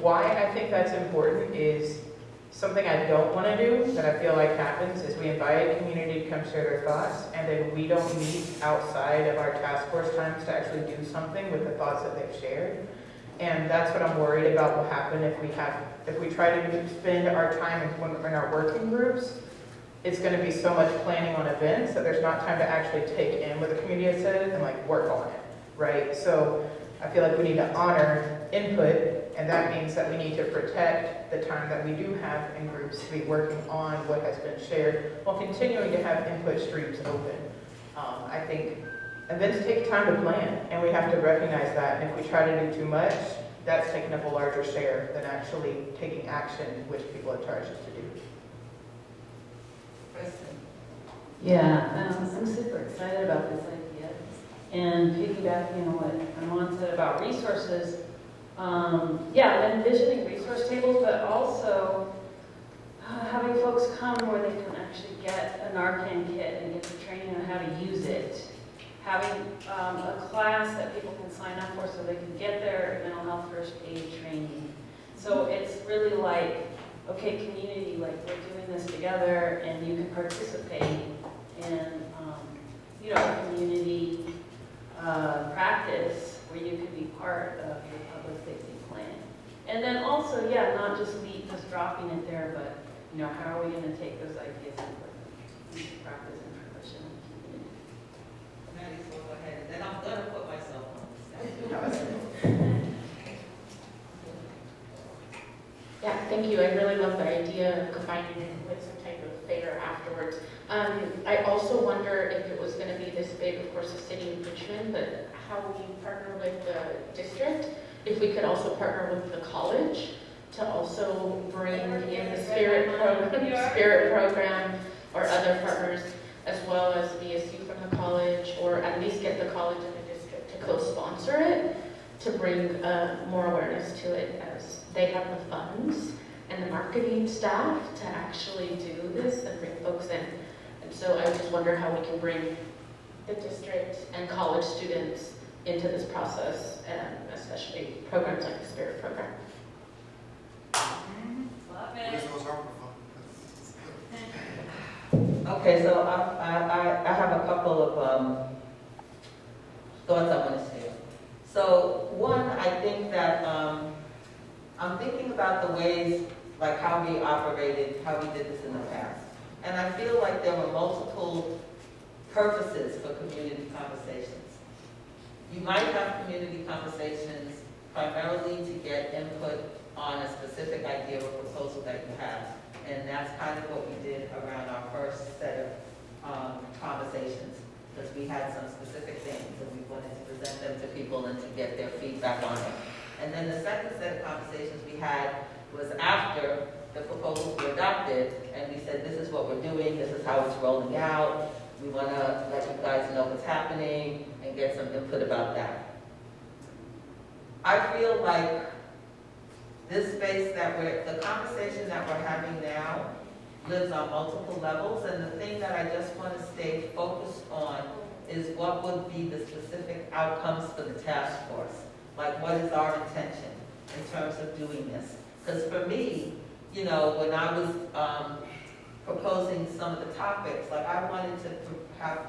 Why I think that's important is something I don't want to do that I feel like happens is we invite a community to come share their thoughts, and then we don't meet outside of our task force times to actually do something with the thoughts that they've shared. And that's what I'm worried about will happen if we try to spend our time in our working groups. It's going to be so much planning on events that there's not time to actually take in what the community has said and work on it, right? So I feel like we need to honor input, and that means that we need to protect the time that we do have in groups to be working on what has been shared while continuing to have input streams open. I think events take time to plan, and we have to recognize that. And if we try to do too much, that's taking up a larger share than actually taking action, which people are charged to do. Kristen. Yeah, I'm super excited about this idea. And piggybacking on what Armand said about resources, I'm envisioning resource tables, but also having folks come where they can actually get a Narcan kit and get the training on how to use it. Having a class that people can sign up for so they can get their mental health first aid training. So it's really okay, community, we're doing this together, and you can participate in, community practice where you can be part of your public safety plan. And then also, not just dropping it there, but, how are we going to take those ideas and put them into practice and fruition in the community? Maddie, so go ahead, and then I'm going to put myself on the stand. Yeah, thank you. I really love the idea of combining it with some type of fair afterwards. I also wonder if it was going to be this big, of course, the city of Richmond, but how we partner with the district, if we could also partner with the college to also bring in the spirit program or other partners, as well as VSU from the college, or at least get the college and the district to co-sponsor it, to bring more awareness to it, as they have the funds and the marketing staff to actually do this and bring folks in. And so I just wonder how we can bring the district and college students into this process, and especially programs like the Spirit program. Okay, so I have a couple of thoughts I want to share. So one, I think that I'm thinking about the ways, how we operated, how we did this in the past. And I feel like there were multiple purposes for community conversations. You might have community conversations primarily to get input on a specific idea or proposal that you have. And that's kind of what we did around our first set of conversations, because we had some specific things and we wanted to present them to people and to get their feedback on it. And then the second set of conversations we had was after the proposals were adopted, and we said, this is what we're doing, this is how it's rolling out, we want to let you guys know what's happening and get some input about that. I feel like this space the conversation that we're having now lives on multiple levels, and the thing that I just want to stay focused on is what would be the specific outcomes for the task force. What is our intention in terms of doing this? Because for me, when I was proposing some of the topics, I wanted to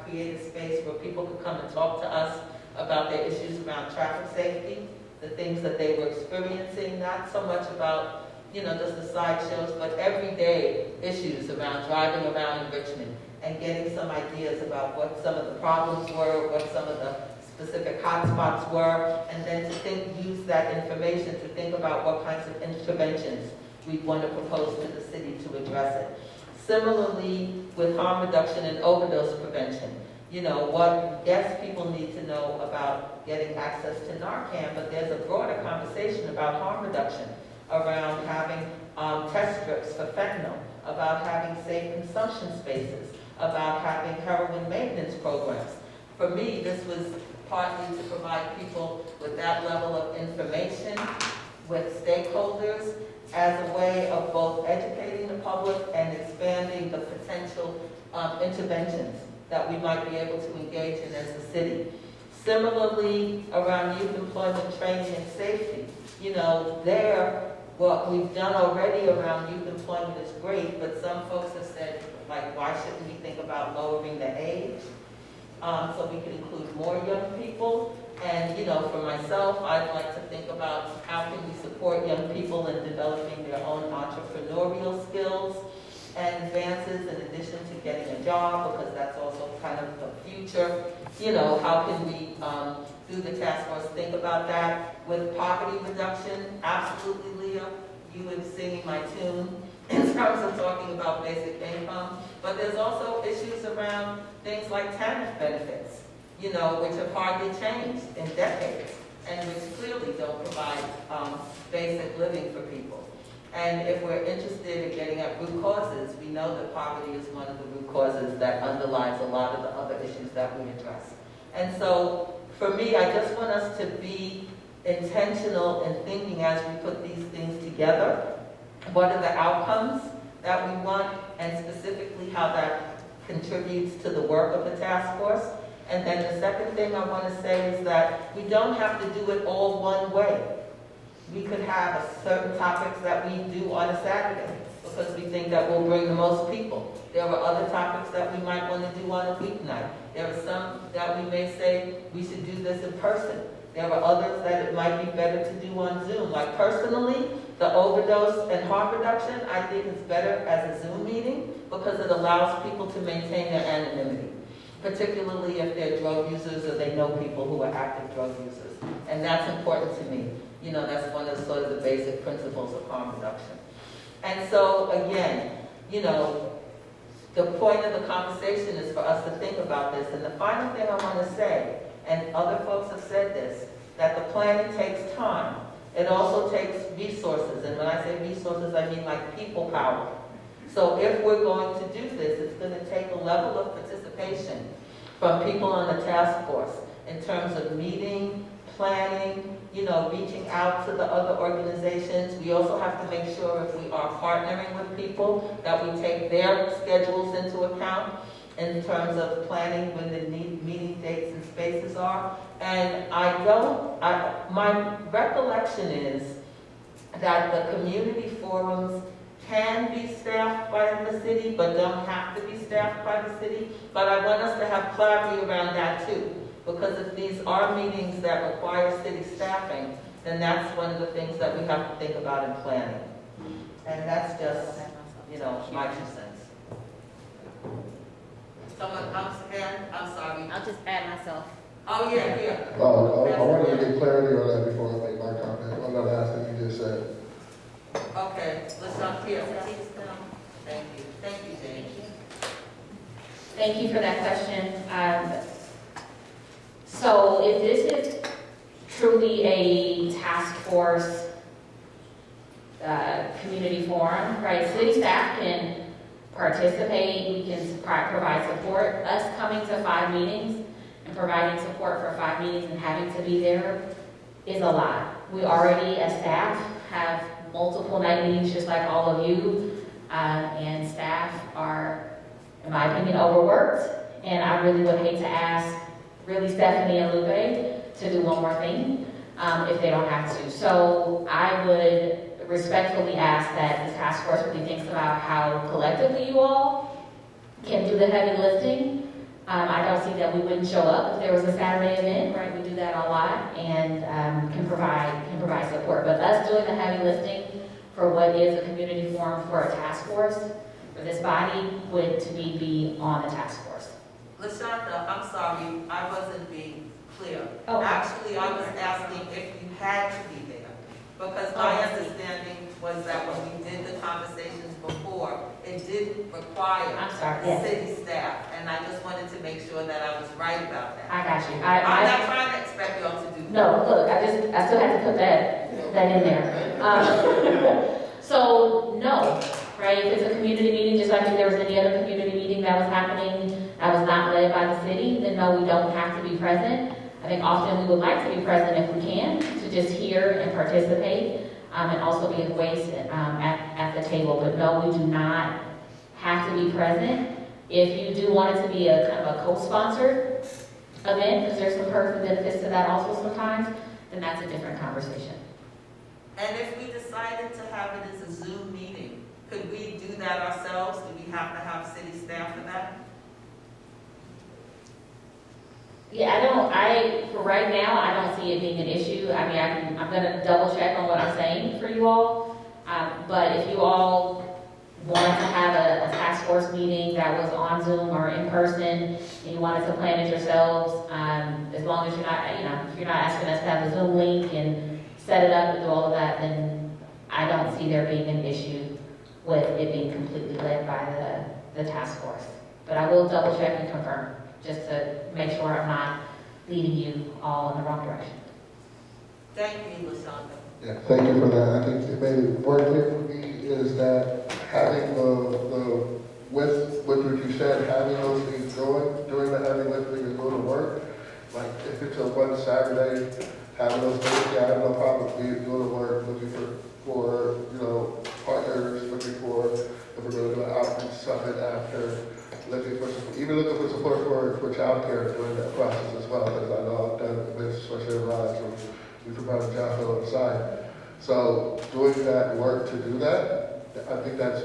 create a space where people could come and talk to us about their issues around traffic safety, the things that they were experiencing, not so much about just the sideshows, but everyday issues around driving around in Richmond and getting some ideas about what some of the problems were, what some of the specific hotspots were, and then to use that information to think about what kinds of interventions we want to propose to the city to address it. Similarly, with harm reduction and overdose prevention, what people need to know about getting access to Narcan, but there's a broader conversation about harm reduction around having test strips for fentanyl, about having safe consumption spaces, about having heroin maintenance programs. For me, this was partly to provide people with that level of information, with stakeholders, as a way of both educating the public and expanding the potential interventions that we might be able to engage in as a city. Similarly, around youth employment training and safety, what we've done already around youth employment is great, but some folks have said, why shouldn't we think about lowering the age? So we can include more young people. And, for myself, I'd like to think about how can we support young people in developing their own entrepreneurial skills and advances in addition to getting a job, because that's also kind of the future. How can we, through the task force, think about that? With poverty reduction, absolutely, Leah, you were singing my tune in terms of talking about basic income. But there's also issues around things like TANF benefits, which have hardly changed in decades, and which clearly don't provide basic living for people. And if we're interested in getting at root causes, we know that poverty is one of the root causes that underlies a lot of the other issues that we address. And so, for me, I just want us to be intentional in thinking as we put these things together. What are the outcomes that we want, and specifically how that contributes to the work of the task force? And then the second thing I want to say is that we don't have to do it all one way. We could have certain topics that we do on a Saturday because we think that will bring the most people. There are other topics that we might want to do on a weeknight. There are some that we may say we should do this in person. There are others that it might be better to do on Zoom. Like personally, the overdose and harm reduction, I think is better as a Zoom meeting because it allows people to maintain their anonymity, particularly if they're drug users or they know people who are active drug users. And that's important to me. That's one of sort of the basic principles of harm reduction. And so again, the point of the conversation is for us to think about this. And the final thing I want to say, and other folks have said this, that the planning takes time. It also takes resources. And when I say resources, I mean like people power. So if we're going to do this, it's going to take a level of participation from people on the task force in terms of meeting, planning, reaching out to the other organizations. We also have to make sure if we are partnering with people that we take their schedules into account in terms of planning when the meeting dates and spaces are. And my recollection is that the community forums can be staffed by the city, but don't have to be staffed by the city. But I want us to have clarity around that too. Because if these are meetings that require city staffing, then that's one of the things that we have to think about in planning. And that's just, my 2 cents. Someone, I'm sorry. I'll just add myself. Oh, yeah. I wanted to get clarity on that before I make my comment on the last thing you just said. Okay, let's jump here. Thank you. Thank you, Jane. Thank you for that question. So if this is truly a task force community forum, right, city staff can participate, we can provide support. Us coming to 5 meetings and providing support for 5 meetings and having to be there is a lot. We already, as staff, have multiple night meetings just like all of you, and staff are, in my opinion, overworked, and I really would hate to ask really Stephanie and Lupe to do one more thing if they don't have to. So I would respectfully ask that the task force really thinks about how collectively you all can do the heavy lifting. I don't see that we wouldn't show up if there was a Saturday event, right? We do that a lot and can provide support. But us doing the heavy lifting for what is a community forum for a task force, for this body, would to be on the task force. LaShonda, I'm sorry, I wasn't being clear. Oh. Actually, I was asking if you had to be there, because my understanding was that when we did the conversations before, it did require I'm sorry, yes. city staff, and I just wanted to make sure that I was right about that. I got you. I'm not trying to expect y'all to do that. No, look, I still have to put that in there. So, no, right? If it's a community meeting, just like if there was any other community meeting that was happening that was not led by the city, then no, we don't have to be present. I think often we would like to be present if we can, to just hear and participate, and also be a voice at the table. But no, we do not have to be present. If you do want it to be a kind of a co-sponsored event, because there's some perks and benefits to that also sometimes, then that's a different conversation. And if we decided to have it as a Zoom meeting, could we do that ourselves? Do we have to have city staff for that? Yeah, for right now, I don't see it being an issue. I mean, I'm gonna double check on what I'm saying for you all. But if you all wanted to have a task force meeting that was on Zoom or in person, and you wanted to plan it yourselves, as long as you're not, if you're not asking us to have a Zoom link and set it up and do all of that, then I don't see there being an issue with it being completely led by the task force. But I will double check and confirm, just to make sure I'm not leading you all in the wrong direction. Thank you, LaShonda. Yeah, thank you for that. I think it made it more clear for me is that having with what you said, having those things going, doing the heavy lifting and going to work, like if it's a one Saturday, having those things, yeah, I have no problem with going to work, looking for partners, looking for, if we're going to do an outreach summit after, looking for support for childcare during that process as well, because I know I've done events, especially in Rise, where we provide childcare on the side. So doing that work to do that, I think that's,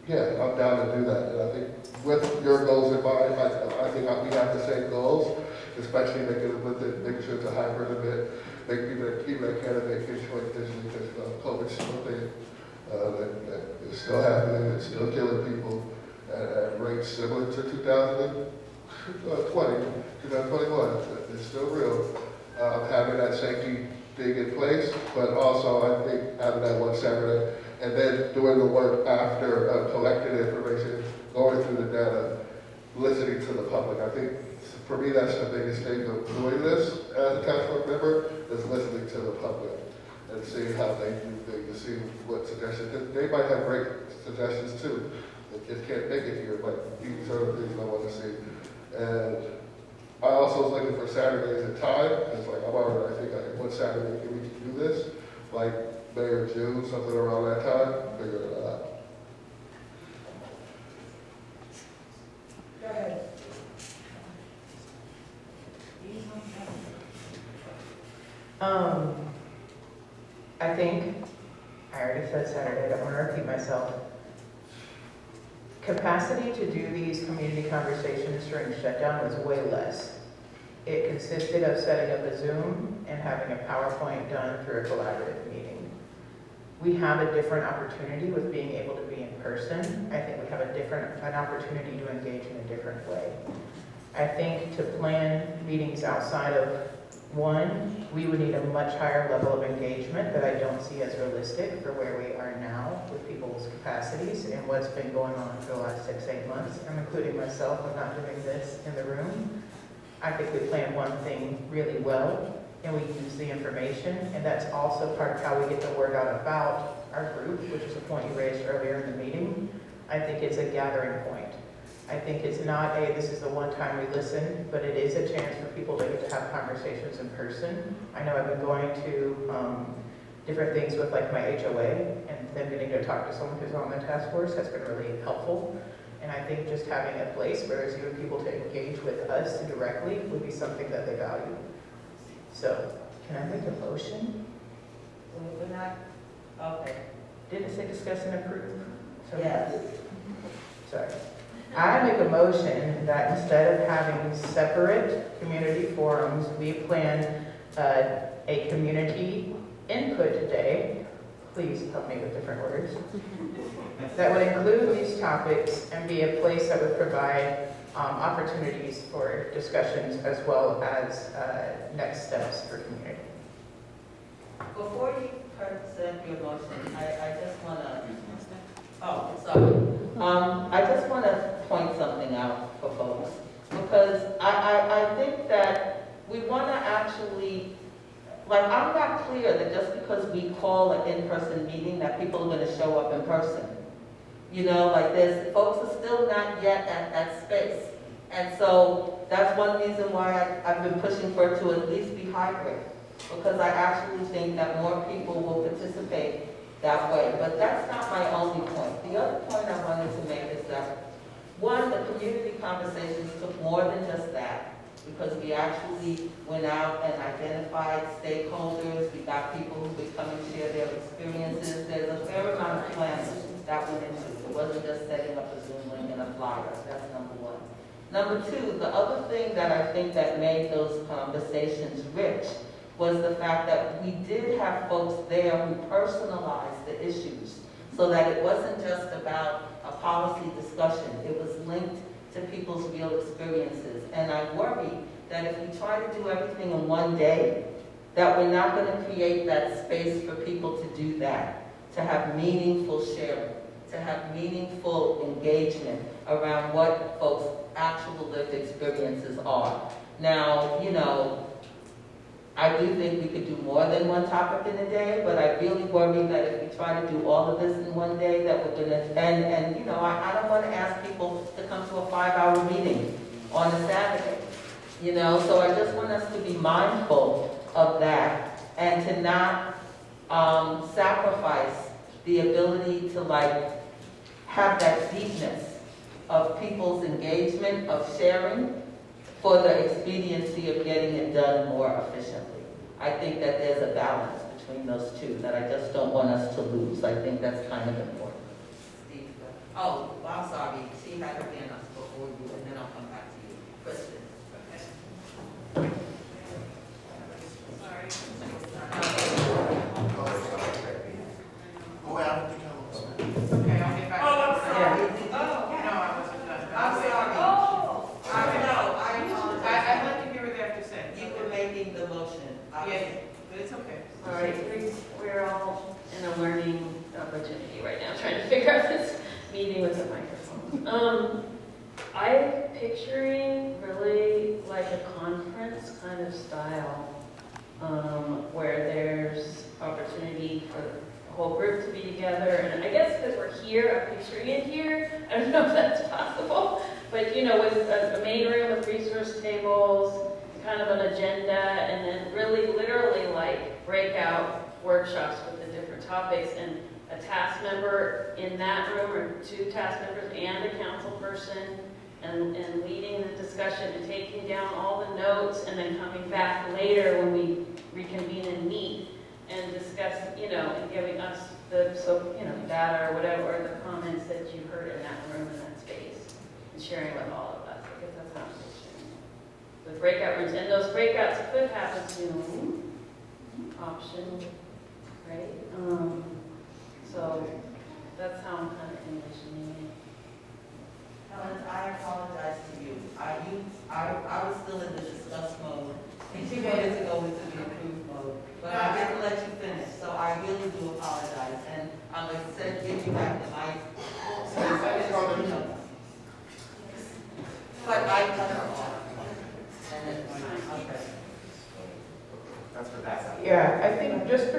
yeah, I'm down to do that. And I think with your goals in mind, I think we have the same goals, especially making sure it's a hybrid event, make people that can vacation digitally, because COVID is still a thing that is still happening, it's still killing people at rates similar to 2021. It's still real. Having that safety thing in place, but also I think having that one Saturday, and then doing the work after collecting information, going through the data, listening to the public. I think for me that's the biggest thing of doing this as a council member, is listening to the public and seeing how they do things, seeing what suggestions. They might have great suggestions too. They just can't make it here, but these are the things I want to see. And I also was looking for Saturdays at time. It's like I think one Saturday we can do this, like May or June, something around that time. Figure it out. Go ahead. I think, I already said Saturday, I don't want to repeat myself. Capacity to do these community conversations during shutdown was way less. It consisted of setting up a Zoom and having a PowerPoint done through a collaborative meeting. We have a different opportunity with being able to be in person. I think we have an opportunity to engage in a different way. I think to plan meetings outside of one, we would need a much higher level of engagement that I don't see as realistic for where we are now with people's capacities and what's been going on for the last 6-8 months. I'm including myself, I'm not doing this in the room. I think we plan one thing really well and we use the information, and that's also part of how we get the word out about our group, which is a point you raised earlier in the meeting. I think it's a gathering point. I think it's not this is the one time we listen, but it is a chance for people to get to have conversations in person. I know I've been going to different things with like my HOA, and them getting to talk to someone who's on the task force has been really helpful. And I think just having a place where there's even people to engage with us directly would be something that they value. So, can I make a motion? We're not, okay. Did it say discuss and approve? Yes. Sorry. I make a motion that instead of having separate community forums, we plan a community input day please help me with different words, that would include these topics and be a place that would provide opportunities for discussions as well as next steps for community. Before you present your motion, I just want to, oh, sorry. I just want to point something out for folks, because I think that we want to actually, like, I'm not clear that just because we call an in-person meeting that people are going to show up in person. You know, like folks are still not yet at that space. And so that's one reason why I've been pushing for it to at least be hybrid, because I actually think that more people will participate that way. But that's not my only point. The other point I wanted to make is that, one, the community conversations took more than just that, because we actually went out and identified stakeholders. We got people who would come and share their experiences. There's a fair amount of planning that went into it. It wasn't just setting up a Zoom link and a flyer. That's number one. Number two, the other thing that I think that made those conversations rich was the fact that we did have folks there who personalized the issues, so that it wasn't just about a policy discussion. It was linked to people's real experiences. And I worry that if we try to do everything in one day, that we're not going to create that space for people to do that, to have meaningful sharing, to have meaningful engagement around what folks' actual lived experiences are. Now, you know, I do think we could do more than one topic in a day, but I really worry that if we try to do all of this in one day, that we're gonna, and you know, I don't want to ask people to come to a 5-hour meeting on a Saturday, you know, so I just want us to be mindful of that and to not sacrifice the ability to like have that deepness of people's engagement, of sharing, for the expediency of getting it done more efficiently. I think that there's a balance between those two that I just don't want us to lose. I think that's kind of important. Steve, oh, I'm sorry. She had her hand up before you, and then I'll come back to you. Kristen. Oh, wait, I don't think I was. Okay, I'll get back. Oh, I'm sorry. Yeah. Oh, No, I wasn't done. I'm sorry. Oh, I know, I apologize. I'd like to hear what they have to say. You were making the motion. Yeah, but it's okay. All right, we're all in a learning opportunity right now, trying to figure out this meeting with the microphone. I'm picturing really like a conference kind of style, where there's opportunity for the whole group to be together. And I guess because we're here, I'm picturing it here. I don't know if that's possible, but you know, with a main room with resource tables, kind of an agenda, and then really literally like breakout workshops with the different topics, and a task member in that room, or 2 task members and a council person, and leading the discussion and taking down all the notes, and then coming back later when we reconvene and meet and discuss, you know, and giving us the, so, you know, data or whatever, or the comments that you heard in that room, in that space, and sharing with all of us. I guess that's how I'm picturing it. The breakout rooms, and those breakouts could happen Zoom option, right? So that's how I'm kind of envisioning it. Helen, I apologize to you. I was still in the discuss mode, and she wanted to go into the approve mode, but I didn't let you finish, so I really do apologize, and I'm going to give you back the mic. But I cut her off. And then, okay. That's for that side. Yeah, I think just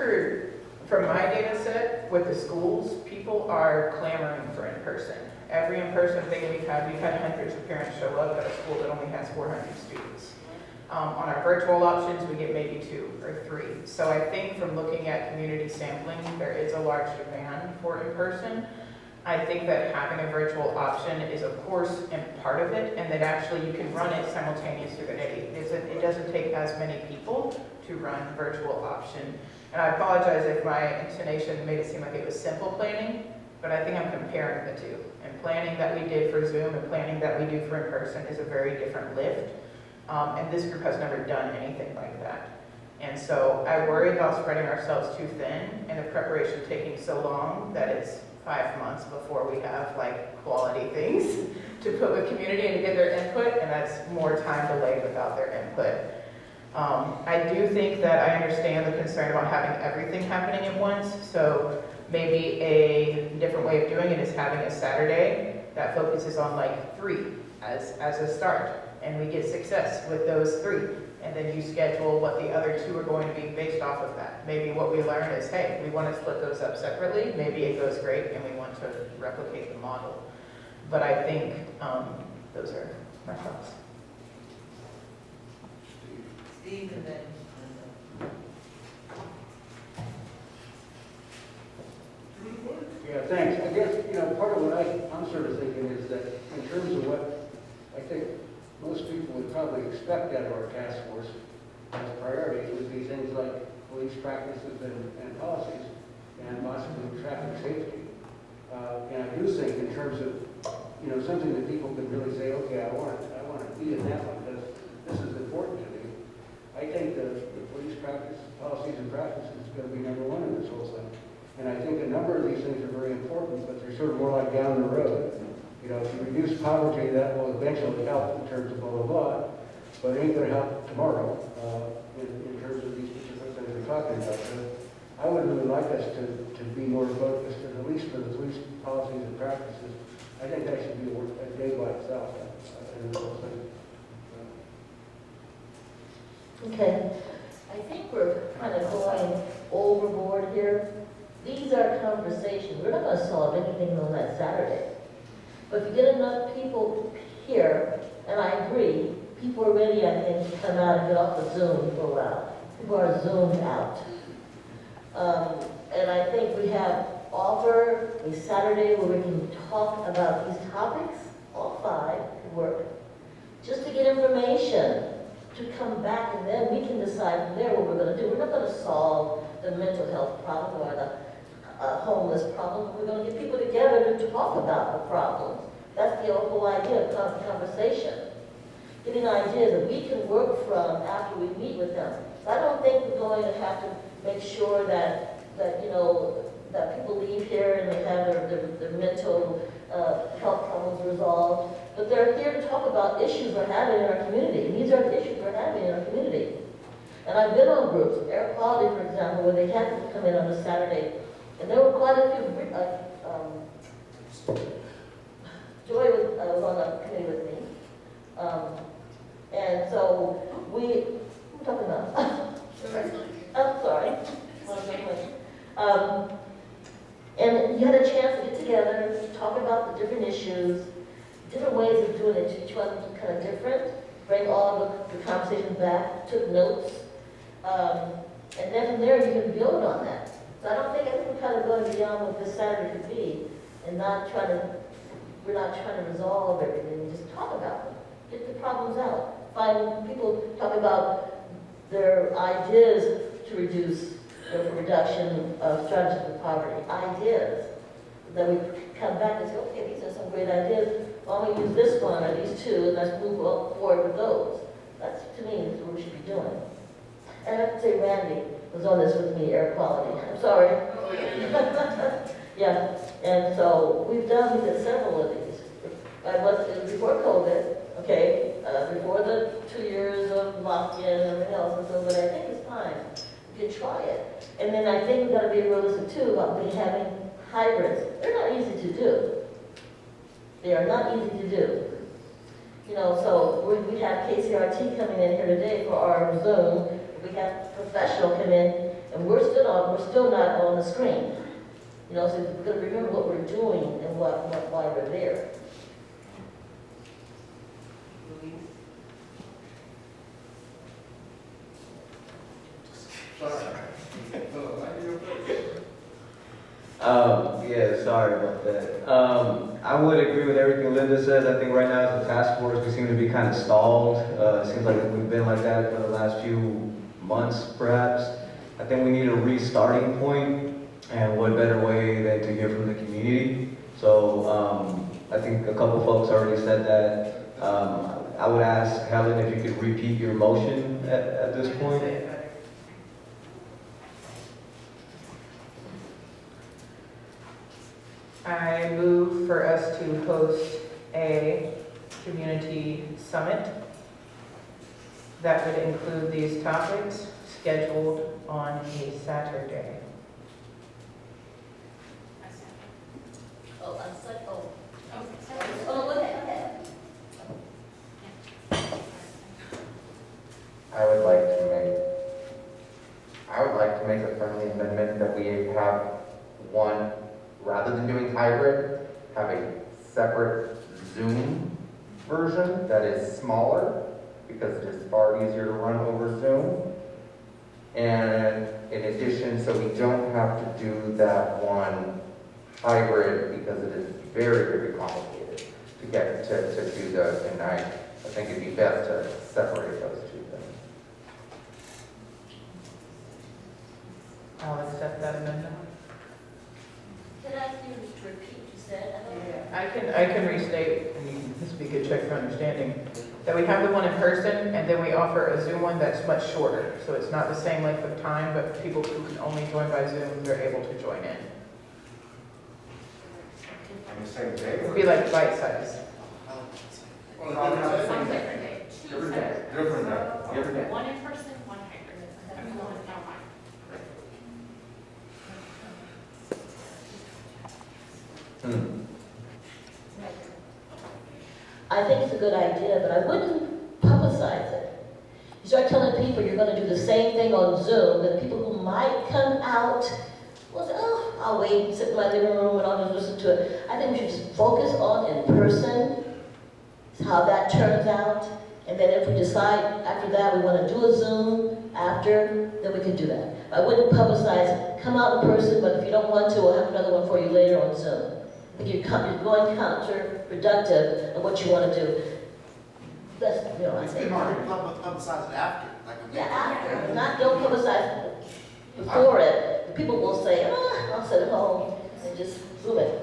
from my data set with the schools, people are clamoring for in-person. Every in-person thing we've had hundreds of parents show up at a school that only has 400 students. On our virtual options, we get maybe 2 or 3. So I think from looking at community sampling, there is a large demand for in-person. I think that having a virtual option is, of course, part of it, and that actually you can run it simultaneous through the day. It doesn't take as many people to run virtual option. And I apologize if my intonation made it seem like it was simple planning, but I think I'm comparing the two. And planning that we did for Zoom and planning that we do for in-person is a very different lift. And this group has never done anything like that. And so I worry about spreading ourselves too thin and the preparation taking so long that it's 5 months before we have like quality things to put with community and to get their input, and that's more time delayed without their input. I do think that I understand the concern about having everything happening at once, so maybe a different way of doing it is having a Saturday that focuses on like 3 as a start, and we get success with those 3. And then you schedule what the other 2 are going to be based off of that. Maybe what we learn is, hey, we want to split those up separately. Maybe it goes great and we want to replicate the model. But I think those are my thoughts. Steve and then Yeah, thanks. I guess, part of what I'm sort of thinking is that in terms of what I think most people would probably expect out of our task force as priorities would be things like police practices and policies and possibly traffic safety. And I do think in terms of, something that people can really say, okay, I want to be in that one because this is important to me. I think the police practice, policies and practices is going to be number 1 in this whole thing. And I think a number of these things are very important, but they're sort of more like down the road. If you reduce poverty, that will eventually help in terms of blah, blah, blah, but it ain't going to help tomorrow in terms of these particular things we're talking about. So I would really like us to be more focused, and at least for the police policies and practices. I think that should be a day by itself. Okay, I think we're kind of going overboard here. These are conversations. We're not going to solve anything on that Saturday. But if you get enough people here, and I agree, people are ready, I think, to come out and get off the Zoom for a while. People are Zoomed out. And I think we have offer a Saturday where we can talk about these topics, all 5 could work, just to get information, to come back, and then we can decide from there what we're going to do. We're not going to solve the mental health problem or the homeless problem. We're going to get people together to talk about the problems. That's the whole idea of conversation. Getting ideas that we can work from after we meet with them. So I don't think we're going to have to make sure that people leave here and they have their mental health problems resolved. But they're here to talk about issues we're having in our community. And these are the issues we're having in our community. And I've been on groups, air quality, for example, where they had to come in on a Saturday. And there were quite a few, Joy was on the committee with me. And so I'm talking about, I'm sorry. And you had a chance to get together, to talk about the different issues, different ways of doing it. Each one kind of different. Bring all the conversations back, took notes. And then from there you can build on that. So I think we're kind of going beyond what this Saturday could be and we're not trying to resolve everything, just talk about them. Get the problems out. Find people talk about their ideas to reduce, for reduction of strategies of poverty. Ideas. Then we come back and say, okay, these are some great ideas. Why don't we use this one or these 2 and let's move forward with those. That's, to me, is what we should be doing. And I have to say Randy was on this with me, air quality. I'm sorry. Yeah, and so we did several of these. It was before COVID, okay, before the 2 years of lock-in and everything else, and so, but I think it's time. We could try it. And then I think we've got to be realistic too about having hybrids. They're not easy to do. They are not easy to do. So we have KCRT coming in here today for our Zoom. We have professional come in, and we're still not on the screen. So we've got to remember what we're doing and why we're there. Yeah, sorry about that. I would agree with everything Linda says. I think right now as a task force, we seem to be kind of stalled. It seems like we've been like that for the last few months, perhaps. I think we need a restarting point, and what better way than to hear from the community. So I think a couple folks already said that. I would ask Helen if you could repeat your motion at this point. I move for us to host a community summit that would include these topics, scheduled on a Saturday. Oh, go ahead. I would like to make a friendly amendment that we have one, rather than doing hybrid, have a separate Zoom version that is smaller, because it is far easier to run over Zoom. And in addition, so we don't have to do that one hybrid, because it is very, very complicated to get to do those. And I think it'd be best to separate those two things. I'll accept that amendment. Can I ask you to repeat what you said? I can restate, and you can, this would be a good check for understanding, that we have the one in person, and then we offer a Zoom one that's much shorter. So it's not the same length of time, but people who can only join by Zoom, they're able to join in. On the same day? It would be like bite size. Different day. Different day. One in person, one hybrid. Everyone is online. I think it's a good idea, but I wouldn't publicize it. You start telling people you're going to do the same thing on Zoom, then people who might come out will say, oh, I'll wait and sit in my living room and I'll just listen to it. I think we should just focus on in person, how that turns out, and then if we decide after that we want to do a Zoom after, then we can do that. I wouldn't publicize, come out in person, but if you don't want to, we'll have another one for you later on Zoom. I think you're going counterproductive of what you want to do. That's, you know, I It's say. hard to publicize it after, like a Yeah, after, not, don't publicize before it. The people will say, I'll sit at home and just Zoom it.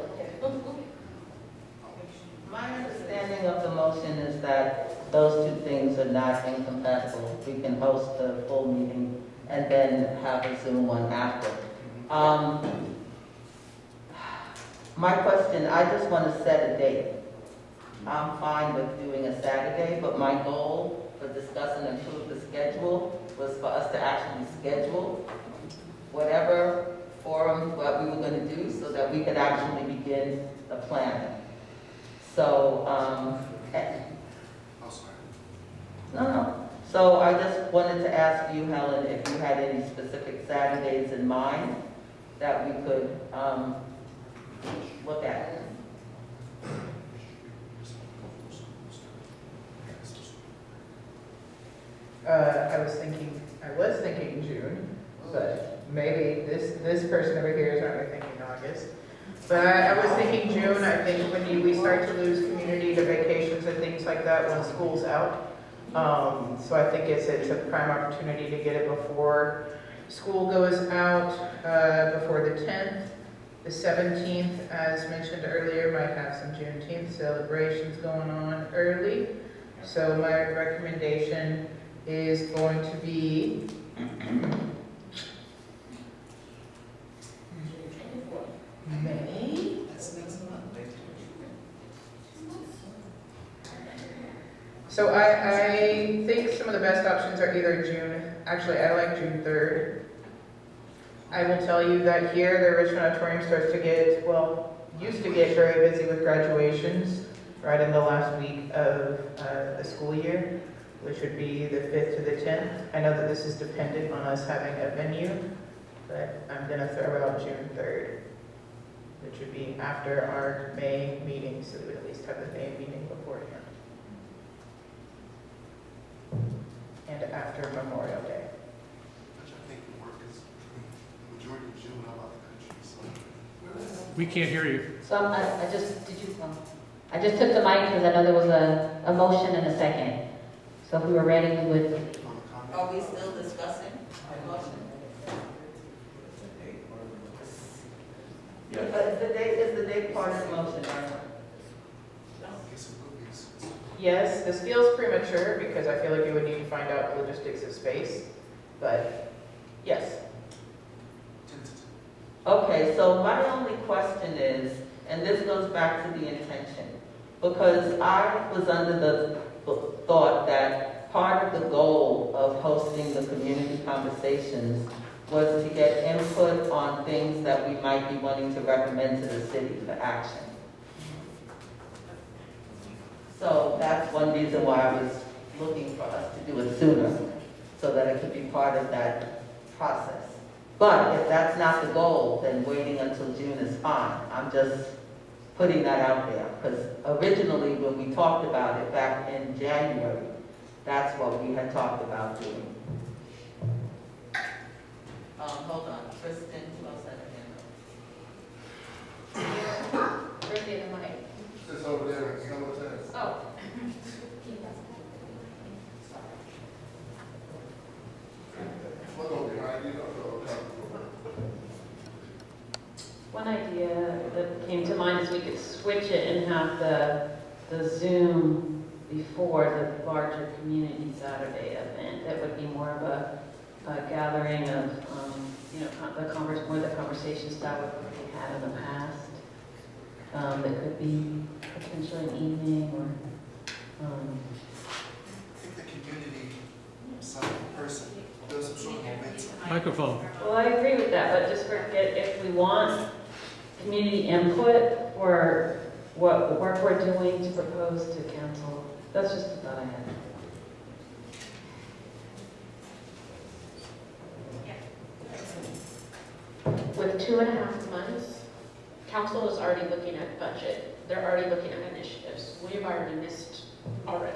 My understanding of the motion is that those two things are not incompatible. We can host the full meeting and then have a Zoom one after. My question, I just want to set a date. I'm fine with doing a Saturday, but my goal for discussing and approve the schedule was for us to actually schedule whatever forum, what we were going to do, so that we could actually begin the planning. So, no. So I just wanted to ask you, Helen, if you had any specific Saturdays in mind that we could look at. I was thinking June, but maybe this person over here is only thinking August. But I was thinking June. I think when we start to lose community to vacations and things like that when school's out. So I think it's a prime opportunity to get it before school goes out, before the 10th. The 17th, as mentioned earlier, might have some Juneteenth celebrations going on early. So my recommendation is going to be May. So I think some of the best options are either June, actually I like June 3rd. I will tell you that here the Richmond Auditorium starts to get, well, used to get very busy with graduations right in the last week of the school year, which would be the 5th to the 10th. I know that this is dependent on us having a venue, but I'm going to throw out June 3rd, which would be after our May meeting, so we would at least have the May meeting beforehand. And after Memorial Day. Which I think would work, because majority of June, I'm out of the country, so. We can't hear you. So I just took the mic because I know there was a motion and a second. So if we were ready, we would. Are we still discussing the motion? Is the date part of the motion, right? Yes, this feels premature because I feel like you would need to find out the logistics of space, but yes. Okay, so my only question is, And this goes back to the intention. Because I was under the thought that part of the goal of hosting the community conversations was to get input on things that we might be wanting to recommend to the city for action. So that's one reason why I was looking for us to do it sooner, so that it could be part of that process. But if that's not the goal, then waiting until June is fine. I'm just putting that out there, because originally when we talked about it back in January, that's what we had talked about doing. Hold on, Kristen, close that again. Where's the other mic? It's over there, it's number 10. Oh. Look over behind you, don't go. One idea that came to mind is we could switch it and have the Zoom before the larger community Saturday event. That would be more of a gathering of, more the conversation style we had in the past. That could be potentially an evening or. I think the community, some person, does some sort of momentum. Microphone. Well, I agree with that, but just forget if we want community input for what the work we're doing to propose to council. That's just a thought I had. With 2.5 months, council is already looking at budget. They're already looking at initiatives. We've already missed already.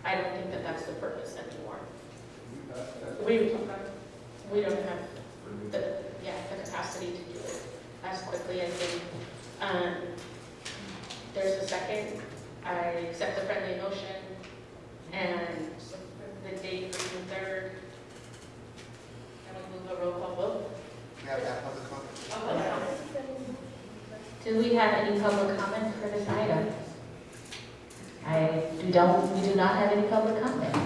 I don't think that that's the purpose anymore. We don't have the capacity to do it as quickly as they. There's a second. I accept the friendly motion and the date for June 3rd. And we move a roll call vote. We have that public comment. Do we have any public comment for this item? We do not have any public comment.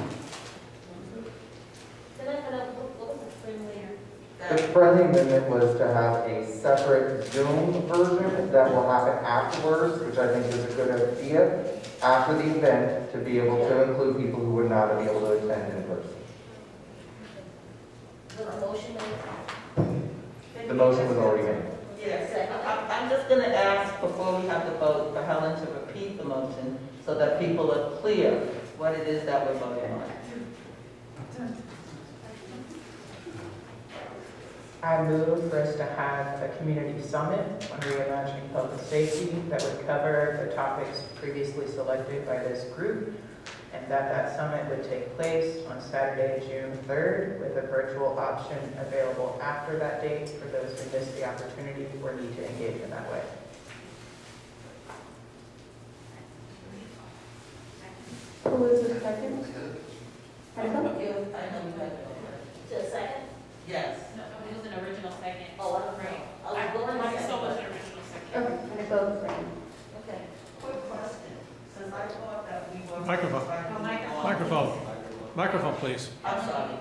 The friendly amendment was to have a separate Zoom version that will happen afterwards, which I think is a good idea, after the event, to be able to include people who would not be able to attend in person. The motion was already made. Yes, I'm just going to ask before we have the vote for Helen to repeat the motion so that people are clear what it is that we're voting on. I move for us to have a community summit on reimagining public safety that would cover the topics previously selected by this group, and that summit would take place on Saturday, June 3rd, with a virtual option available after that date for those who missed the opportunity or need to engage in that way. Who is the second? I know you had it. Just a second? Yes. No, it was an original second. Oh, I don't know. I was going to Mine say. still was an original second. Okay, and I vote for him. Okay. Quick question, since I thought that we were. Microphone. Microphone. Microphone, please. I'm sorry.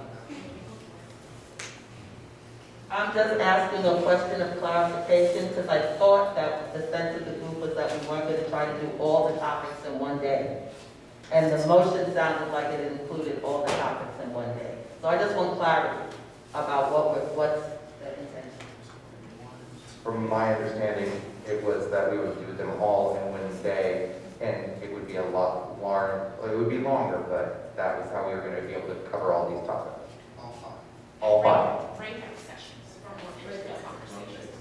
I'm just asking a question of clarification, because I thought that the sense of the group was that we weren't going to try to do all the topics in one day. And the motion sounded like it included all the topics in one day. So I just want clarity about what's the intention. From my understanding, it was that we would do them all in one day, and it would be a lot longer, it would be longer, but that was how we were going to be able to cover all these topics. All five. All five. Breakout sessions for more intimate conversations.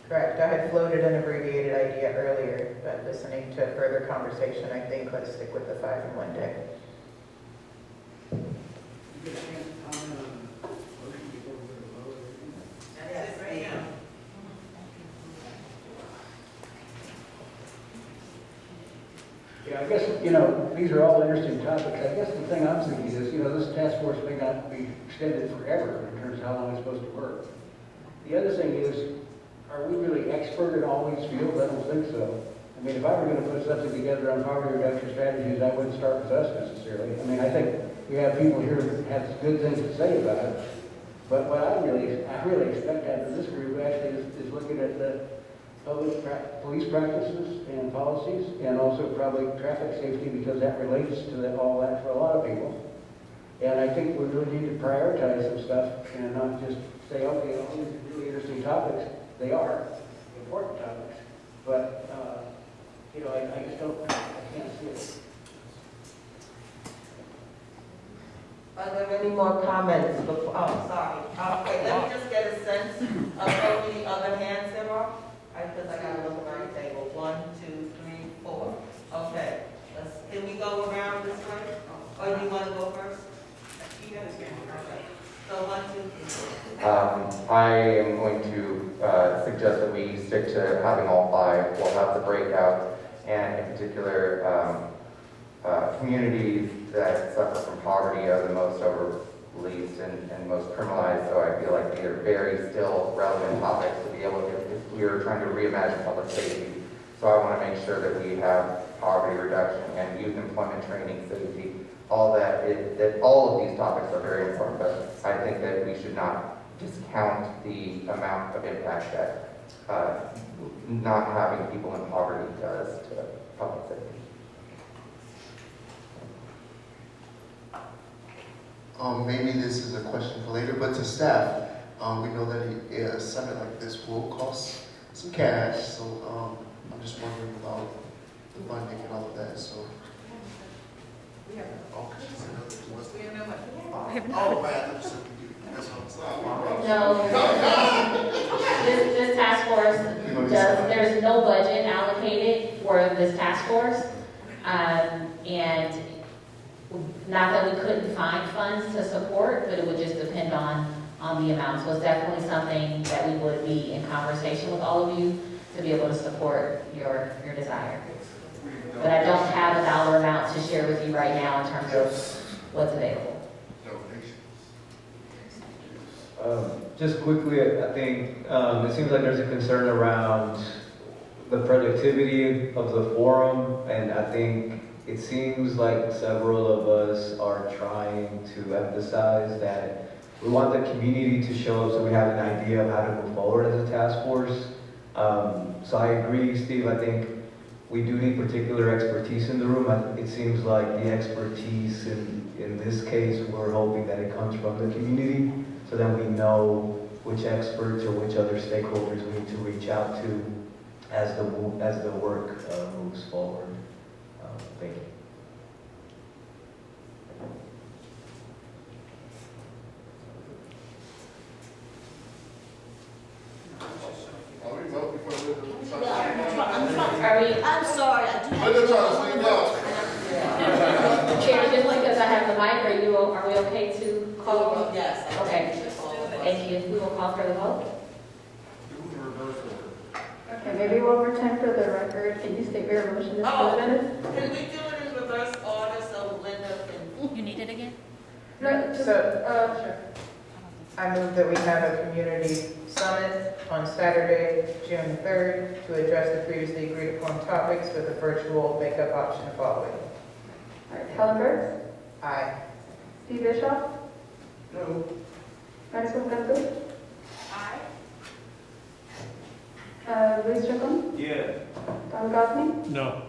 Correct. I had floated an abbreviated idea earlier, but listening to further conversation, I think let's stick with the 5 in 1 day. Yeah, I guess, these are all interesting topics. I guess the thing I'm thinking is, this task force may not be extended forever in terms of how long it's supposed to work. The other thing is, are we really expert in all these fields? I don't think so. I mean, if I were going to put something together on poverty reduction strategies, I wouldn't start with us necessarily. I mean, I think we have people here that have good things to say about it. But what I really expect out of this group actually is looking at the police practices and policies, and also probably traffic safety, because that relates to all that for a lot of people. And I think we really need to prioritize some stuff and not just say, okay, all these are really interesting topics. They are important topics, but I just don't, I can't see it. Are there any more comments before, oh, sorry. Wait, let me just get a sense of how many other hands there are. Because I gotta look around the table. 1, 2, 3, 4. Okay, can we go around this way? Or do you want to go first? You got his hand. Okay. So 1, 2, 3. I am going to suggest that we stick to having all 5. We'll have the breakout, and in particular, communities that suffer from poverty are the most overleased and most criminalized, so I feel like these are very still relevant topics to be able to, if we are trying to reimagine public safety. So I want to make sure that we have poverty reduction and youth employment training, safety, all that all of these topics are very important, but I think that we should not discount the amount of impact that not having people in poverty does to public safety. Maybe this is a question for later, but to staff, we know that a summit like this will cost some cash, so I'm just wondering about the funding and all of that, so. We have no money. Oh, man, that's what No. This task force there's no budget allocated for this task force. And not that we couldn't find funds to support, but it would just depend on the amount. So it's definitely something that we would be in conversation with all of you to be able to support your desire. But I don't have a dollar amount to share with you right now in terms of what's available. Just quickly, I think it seems like there's a concern around the productivity of the forum, and I think it seems like several of us are trying to emphasize that we want the community to show up so we have an idea of how to move forward as a task force. So I agree, Steve, I think we do need particular expertise in the room. It seems like the expertise in this case, we're hoping that it comes from the community, so that we know which experts or which other stakeholders we need to reach out to as the work moves forward. Thank you. I'm sorry, I do. Chair, just because I have the mic, are we okay to call? Yes. Okay. Thank you. We will call for the vote. Okay, maybe one more time for the record. Can you state your motion in 4 minutes? Can we do it in reverse order so Linda can? You need it again? No, sure. I move that we have a community summit on Saturday, June 3rd, to address the previously agreed upon topics with a virtual makeup option following. All right, Helen Burks, Aye. Steve Bischoff, No. Marisol Gantu, Aye. Louis Strickland, Yeah. Don Gosney, No.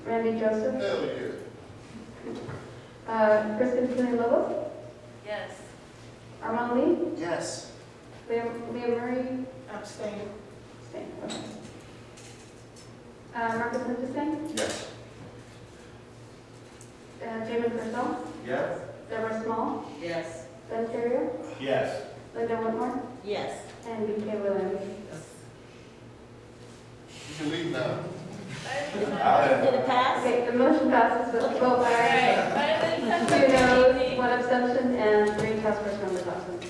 Randy Joseph, Hell Kristen Kennedy-Lewis, Yes. Armand Lee, yes. Liam Murray, Abstain. okay. Marcus Hutchison, Yes. Jamin Purcell, Yes. Deborah Small, Yes. Ben Terrio, Yes. Linda Whitmore, Yes. and BK Williams. You can leave now. Did it pass? Okay, the motion passes with a vote by 2 noes, 1 abstention, and 3 task force members absent.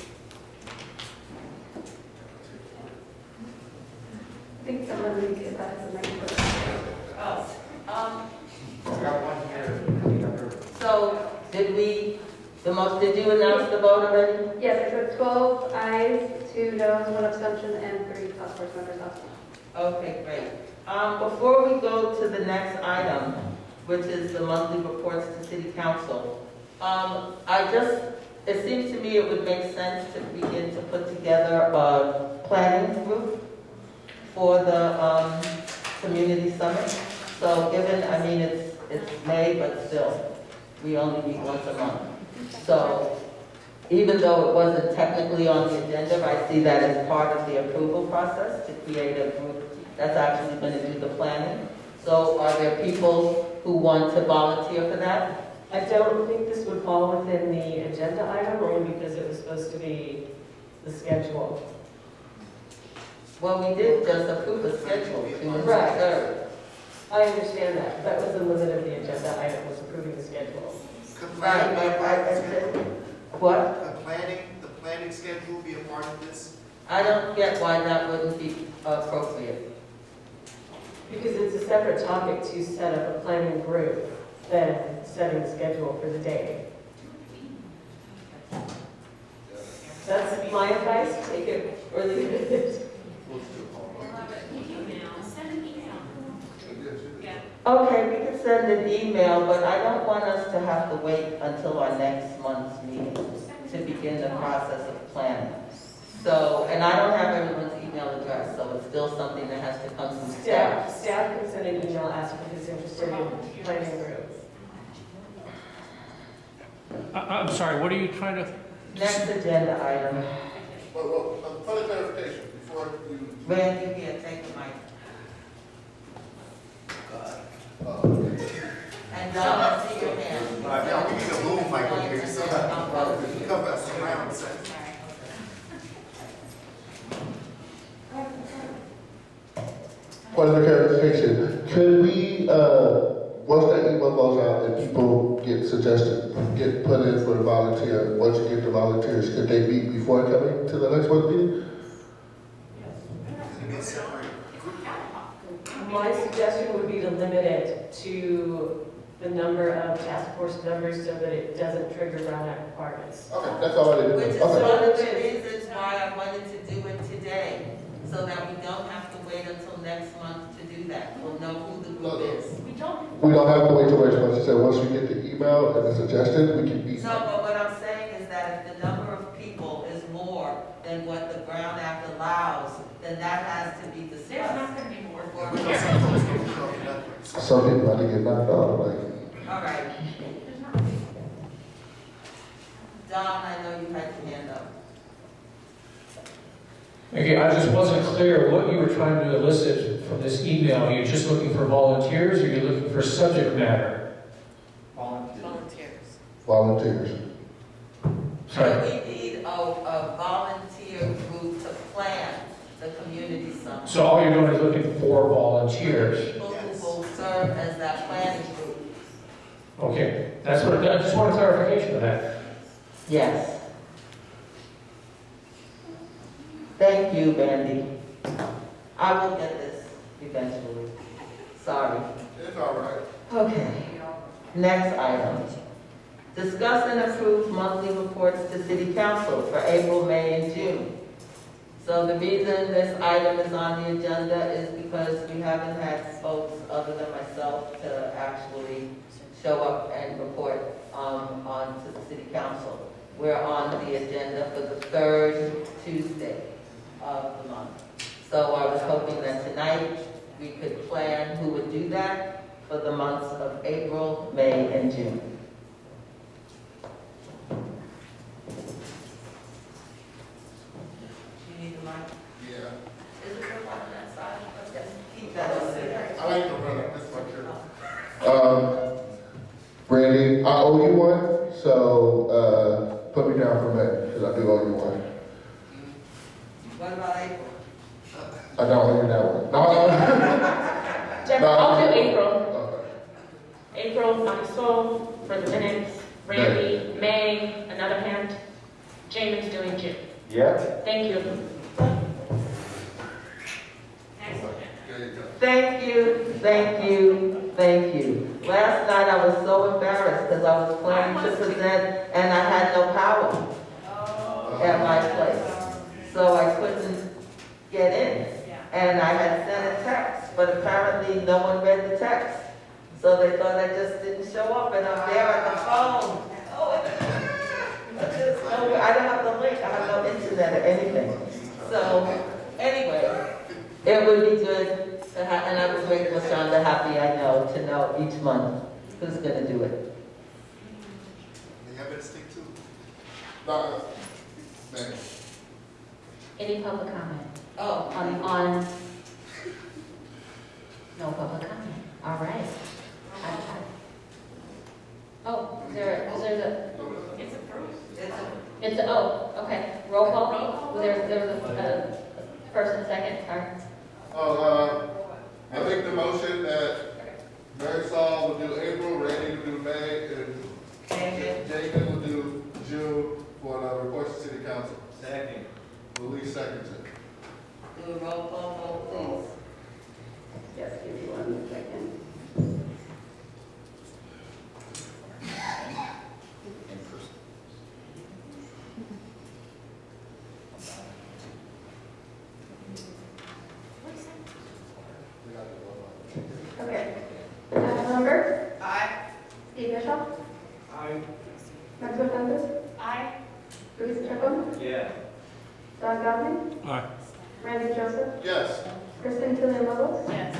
I think someone needs to get that as a next person. I got one here. So, did you announce the vote already? Yes, I said 12 ayes, 2 noes, 1 abstention, and 3 task force members absent. Okay, great. Before we go to the next item, which is the monthly reports to City Council, I just it seems to me it would make sense to begin to put together a planning group for the community summit. So given, I mean, it's May, but still, we only meet once a month. So even though it wasn't technically on the agenda, I see that as part of the approval process to create a group that's actually going to do the planning. So are there people who want to volunteer for that? I don't think this would fall within the agenda item, only because it was supposed to be the schedule. Well, we did just approve a schedule, June Right. 3rd. I understand that. That was the limit of the agenda item, was approving the schedule. Right, but I said, what? The planning schedule will be a part of this? I don't get why that wouldn't be appropriate. Because it's a separate topic to set up a planning group than setting the schedule for the day. That's my advice, take it or leave it. Okay, we can send an email, but I don't want us to have to wait until our next month's meeting to begin the process of planning. So, and I don't have everyone's email address, so it's still something that has to come from staff. Staff can send an email asking who's interested in planning group. I'm sorry, what are you trying to? Next agenda item. Well, further clarification before you. Randy, here, take the mic. And Don, I see your hand. Yeah, we need a boom mic over here, so come back around. Point of clarification, could we, once that email goes out and people get suggested, get put in for a volunteer, once you get the volunteers, could they meet before coming to the next month meeting? My suggestion would be to limit it to the number of task force members so that it doesn't trigger Brown Act requirements. Okay, that's all I did. Which is Okay. one of the reasons why I wanted to do it today, so that we don't have to wait until next month to do that. We'll know who the group is. We don't have to wait till next month. She said, once we get the email and the suggestion, we can meet. No, but what I'm saying is that if the number of people is more than what the Brown Act allows, then that has to be discussed. There's not going to be more. Some people had to get knocked out, like. All right. Don, I know you had your hand up. Okay, I just wasn't clear what you were trying to elicit from this email. You're just looking for volunteers, or you're looking for subject matter? Volunteers. Sorry. We need a volunteer group to plan the community summit. So all you're doing is looking for volunteers? People who will serve as that planning group. Okay, that's what, I just want a clarification of that. Yes. Thank you, Bandy. I will get this eventually. Sorry. It's all right. Okay. Next item. Discuss and approve monthly reports to City Council for April, May, and June. So the reason this item is on the agenda is because we haven't had folks other than myself to actually show up and report on to the City Council. We're on the agenda for the third Tuesday of the month. So I was hoping that tonight we could plan who would do that for the months of April, May, and June. You need the mic? Yeah. Is it up on that side? Yes. Keep that on there. I like the runner, that's my shirt. Randy, I owe you one, so, put me down for May, because I do owe you one. What about April? I don't owe you that one. No. Jeff, No. I'll do April. Okay. April, Marisol for the minutes. Randy, May, another hand. Jamin's doing June. Yeah. Thank you. Thank you, thank you, thank you. Last night I was so embarrassed because I was planning to present and I had no power at my place. So I couldn't get in. And I had sent a text, but apparently no one read the text. So they thought I just didn't show up and I'm there at the phone. Oh, I don't have the link, I have no internet or anything. So, anyway, it would be good to have, and I would make LaShonda happy, I know, to know each month who's gonna do it. They have it stick to. Man. Any public comment? Oh, On, no public comment, all right. Oh, is there the? it's approved. Oh, okay, roll call? Well, there was a first and second, sorry. I make the motion that Marisol will do April, Randy will do May, and Jacob will do June for the reports to city council. Second. Louise seconds it. Do a roll call vote, please. Yes, give me 1 second. Okay. Member? Aye. Steve Bishop? Aye. Maxwell Douglas? Aye. Luis Chacon? Yeah. Don Gosney? Aye. Randy Joseph? Yes. Kristen Tillian-Lobos? Yes.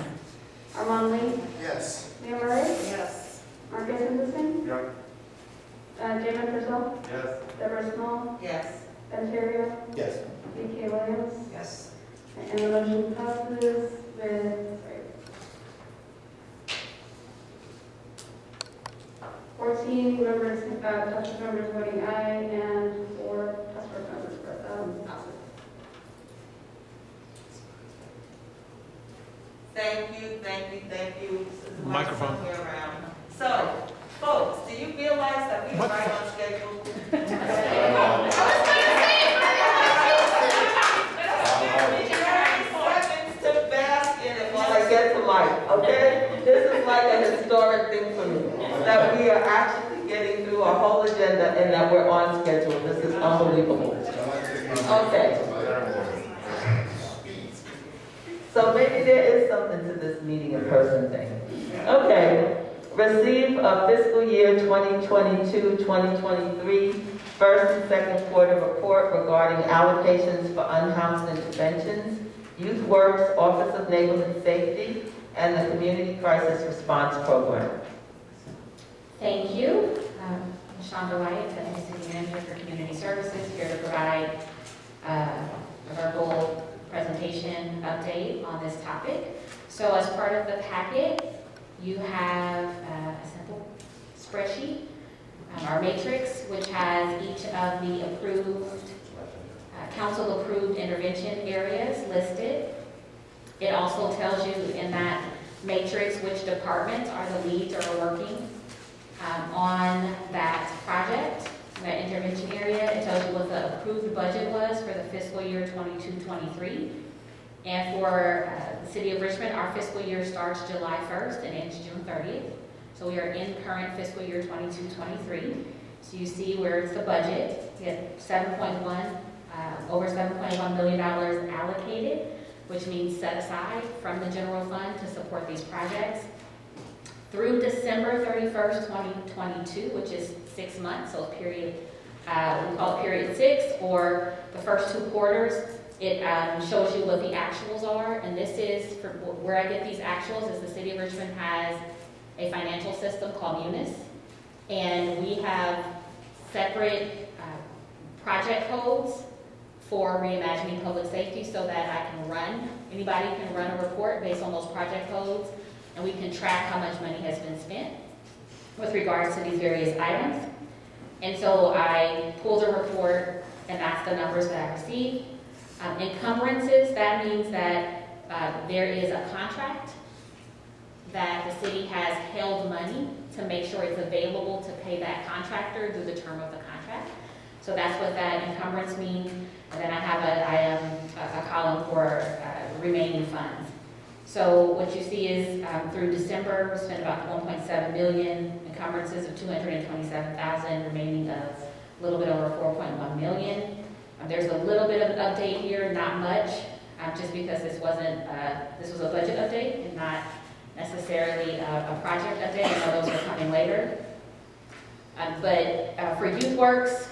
Armand Lee? Yes. Leah Murray? Yes. Marcus Henderson? Yep. Damon Purcell? Yes. Deborah Small? Yes. Ben Terrio? Yes. B.K. Williams? Yes. And the motion passes with, 14 members, task force members voting aye, and 4 task force members absent. Thank you, thank you, thank you. This is the Microphone. here around. So, folks, do you realize that we are right on schedule? Seconds to bask in it while I get to Mike, okay? This is like a historic thing for me, that we are actually getting through our whole agenda and that we're on schedule. This is unbelievable. Okay. So maybe there is something to this meeting in person thing. Okay. Receive a fiscal year 2022-2023 first and second quarter report regarding allocations for unhoused interventions, Youth Works, Office of Neighborhood Safety, and the Community Crisis Response Program. Thank you. Shonda White, Deputy City Manager for Community Services, here to provide a verbal presentation update on this topic. So as part of the packet, you have a simple spreadsheet, our matrix, which has each of the approved, council-approved intervention areas listed. It also tells you in that matrix which departments are the leads or are working on that project, that intervention area. It tells you what the approved budget was for the fiscal year 22-23. And for the city of Richmond, our fiscal year starts July 1st and ends June 30th. So we are in current fiscal year 22-23. So you see where it's the budget. We had over $7.1 million allocated, which means set aside from the general fund to support these projects. Through December 31st, 2022, which is 6 months, so period, we call it period 6, or the first 2 quarters, it shows you what the actuals are, and this is, for where I get these actuals, is the city of Richmond has a financial system called Munis, and we have separate project codes for reimagining public safety so that anybody can run a report based on those project codes, and we can track how much money has been spent with regards to these various items. And so I pulled a report, and that's the numbers that I received. Encumbrances, that means that there is a contract that the city has held money to make sure it's available to pay that contractor through the term of the contract. So that's what that encumbrance means. And then I have a column for remaining funds. So what you see is through December, we spent about 1.7 million, encumbrances of 227,000, remaining of a little bit over 4.1 million. There's a little bit of an update here, not much, just because this was a budget update and not necessarily a project update. I know those are coming later. But for Youth Works,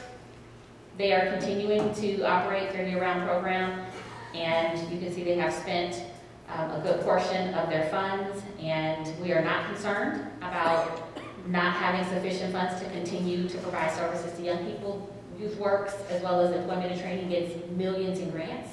They are continuing to operate their year-round program, and you can see they have spent a good portion of their funds, and we are not concerned about not having sufficient funds to continue to provide services to young people. Youth Works, as well as Employment and Training, gets millions in grants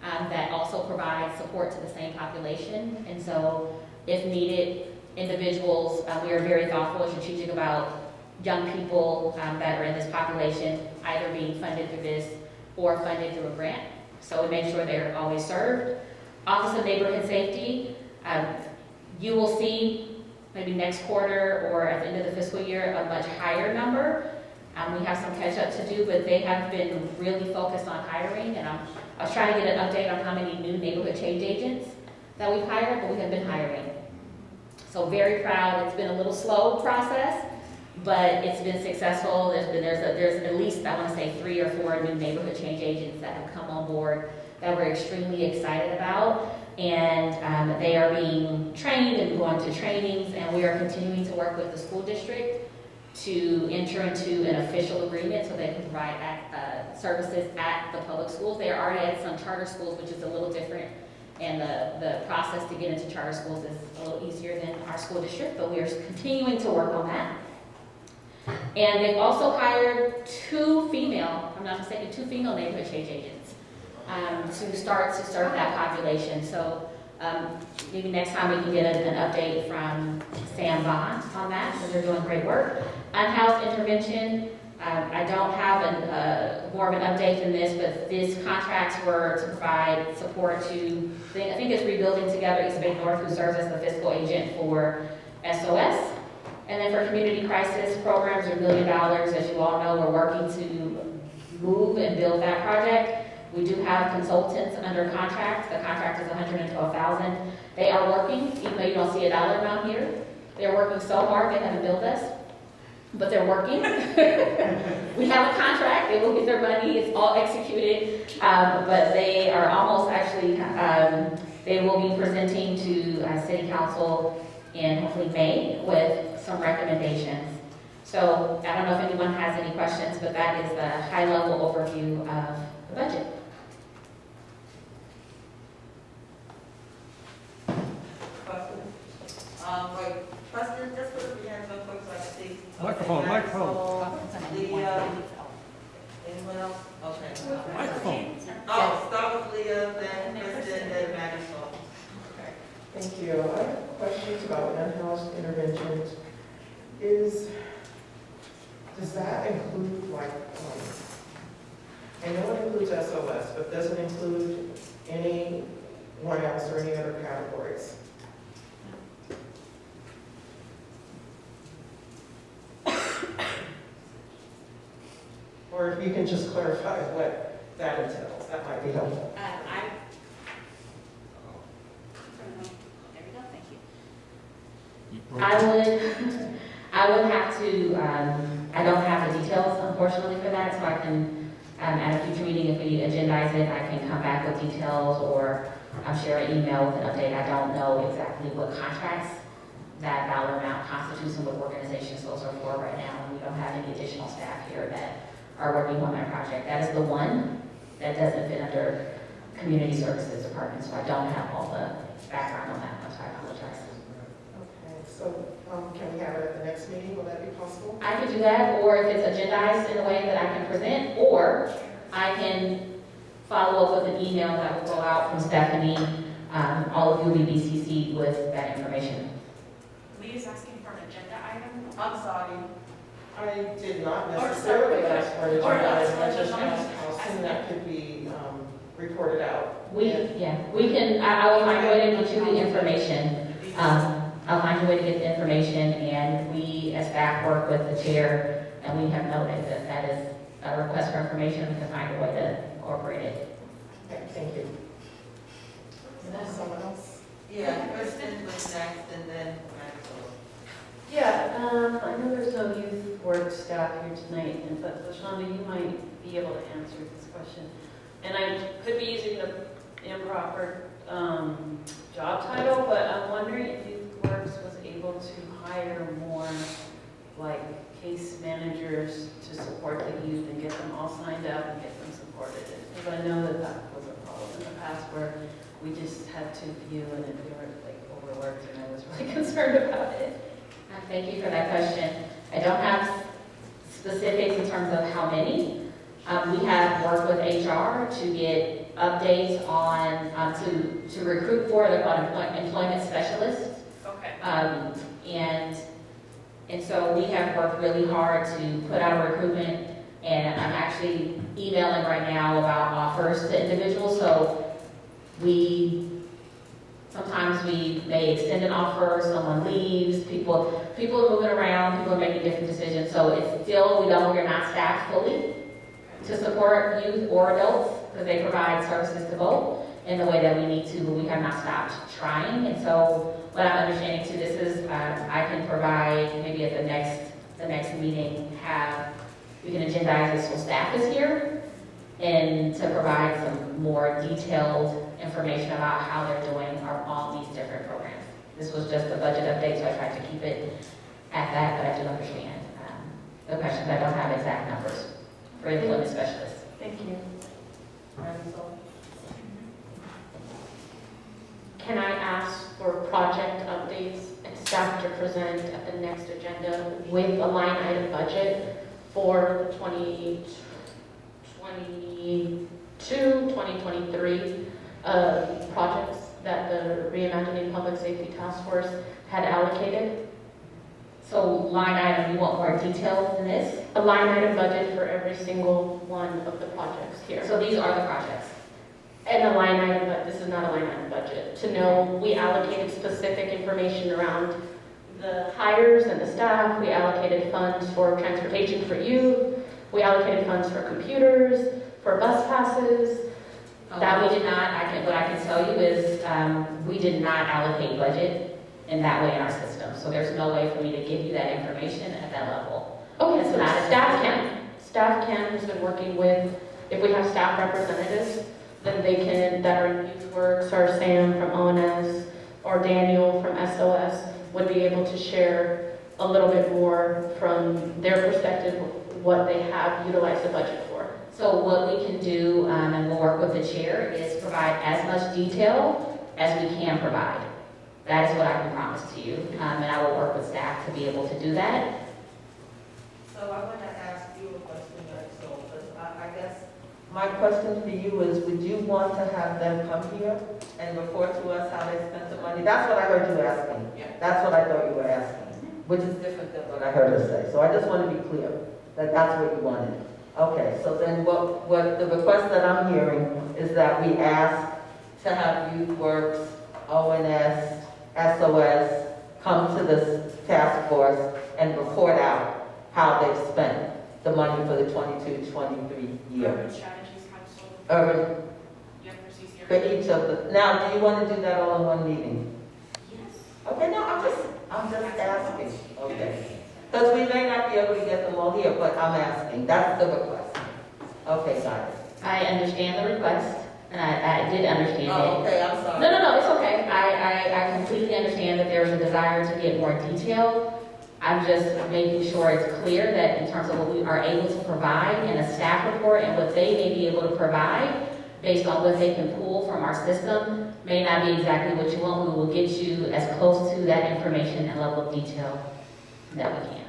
that also provide support to the same population. And so, if needed, individuals, we are very thoughtful and strategic about young people that are in this population, either being funded through this or funded through a grant. So we make sure they're always served. Office of Neighborhood Safety, you will see maybe next quarter or at the end of the fiscal year a much higher number. We have some catch up to do, but they have been really focused on hiring, and I was trying to get an update on how many new neighborhood change agents that we've hired, but we have been hiring. So very proud. It's been a little slow process, but it's been successful. There's at least, I want to say, 3 or 4 new neighborhood change agents that have come on board that we're extremely excited about. And they are being trained and going to trainings, and we are continuing to work with the school district to enter into an official agreement so they can provide services at the public schools. They are already at some charter schools, which is a little different, and the process to get into charter schools is a little easier than our school district, but we are continuing to work on that. And they've also hired 2 female, if I'm not mistaken, 2 female neighborhood change agents to start to serve that population. So maybe next time we can get an update from Sam Vaughn on that, because they're doing great work. Unhoused intervention, I don't have more of an update than this, but these contracts were to provide support to, I think it's Rebuilding Together East Bay North, who serves as the fiscal agent for SOS. And then for community crisis programs are $1 million. As you all know, we're working to move and build that project. We do have consultants under contract. The contract is $112,000. They are working, even though you don't see a dollar amount here. They're working so hard, they haven't billed us, but they're working. We have a contract, they will get their money, it's all executed, but they are almost actually, they will be presenting to City Council in hopefully May with some recommendations. So I don't know if anyone has any questions, but that is the high-level overview of the budget. Wait, President, just put up your hands real quick so I can see. Microphone, microphone. Leah, anyone else? Okay. Microphone. Oh, start with Leah, then Kristen, then Marisol. Okay. Thank you. I have questions about unhoused interventions. Does that include, like, I know it includes SOS, but does it include anyone else or any other categories? Or if you can just clarify what that entails, that might be helpful. I would have to, I don't have the details unfortunately for that, so I can, at a future meeting, if we agendize it, I can come back with details or share an email with an update. I don't know exactly what contracts that dollar amount constitutes and what organizations those are for right now, and we don't have any additional staff here that are working on that project. That is the one that doesn't fit under Community Services Department, so I don't have all the background on that one, so I apologize. Okay, so can we have it at the next meeting? Will that be possible? I could do that, or if it's agendized in a way that I can present, or I can follow up with an email that will go out from Stephanie. All of you will be CC'd with that information. Leah's asking for an agenda item. I'm sorry. I did not necessarily ask for an agenda item. I just asked how soon that could be reported out. We can, I will find a way to get you the information. I'll find a way to get the information, and we as staff work with the chair, and we have noted that that is a request for information. We can find a way to incorporate it. Okay, thank you. Someone else? Yeah, Kristen was next, and then Marisol. Yeah, I know there's no youth work staff here tonight, but LaShonda, you might be able to answer this question. And I could be using the improper job title, but I'm wondering if Youth Works was able to hire more like case managers to support the youth and get them all signed up and get them supported. Because I know that that was a problem in the past where we just had too few and we were like overworked, and I was really concerned about it. Thank you for that question. I don't have specifics in terms of how many. We have worked with HR to get updates on, to recruit for the employment specialists. Okay. And so we have worked really hard to put out a recruitment, and I'm actually emailing right now about offers to individuals. So sometimes we may extend an offer, someone leaves, people are moving around, people are making different decisions. So it's still, we're not staffed fully to support youth or adults, because they provide services to both in the way that we need to, but we have not stopped trying. And so what I'm understanding too, this is, I can provide, maybe at the next meeting, we can agendize this so staff is here, and to provide some more detailed information about how they're doing on these different programs. This was just a budget update, so I tried to keep it at that, but I do understand the questions. I don't have exact numbers for employment specialists. Thank you. Can I ask for project updates and staff to present at the next agenda with a line item budget for the 2022-2023 projects that the Reimagining Public Safety Task Force had allocated? So line item, you want more details than this? A line item budget for every single one of the projects here. So these are the projects. And a line item, but this is not a line item budget. To know, we allocated specific information around the hires and the staff. We allocated funds for transportation for youth. We allocated funds for computers, for bus passes. That we did not. What I can tell you is we did not allocate budget in that way in our system. So there's no way for me to give you that information at that level. Okay, It's so not a staff can. Staff can has been working with, if we have staff representatives, then they can, that are in Youth Works, or Sam from ONS, or Daniel from SOS, would be able to share a little bit more from their perspective, what they have utilized the budget for. So what we can do, and we'll work with the chair, is provide as much detail as we can provide. That is what I can promise to you, and I will work with staff to be able to do that. So I want to ask you a question, so, because I guess my question for you is, would you want to have them come here and report to us how they spent the money? That's what I heard you asking. Yeah. That's what I thought you were asking, which is different than what I heard her say. So I just want to be clear that that's what you wanted. Okay, so then what the request that I'm hearing is that we ask to have Youth Works, ONS, SOS come to this task force and report out how they've spent the money for the 22-23 year. Urban Strategies Council. Urban, CCR. for each of the, now, do you want to do that all in one meeting? Yes. Okay, no, I'm just asking, okay. Because we may not be able to get them all here, but I'm asking, that's the request. Okay, got it. I understand the request, and I did understand it. Oh, okay, I'm sorry. No, it's okay. I completely understand that there's a desire to get more detail. I'm just making sure it's clear that in terms of what we are able to provide in a staff report and what they may be able to provide based on what they can pull from our system may not be exactly what you want. We will get you as close to that information and level of detail that we can.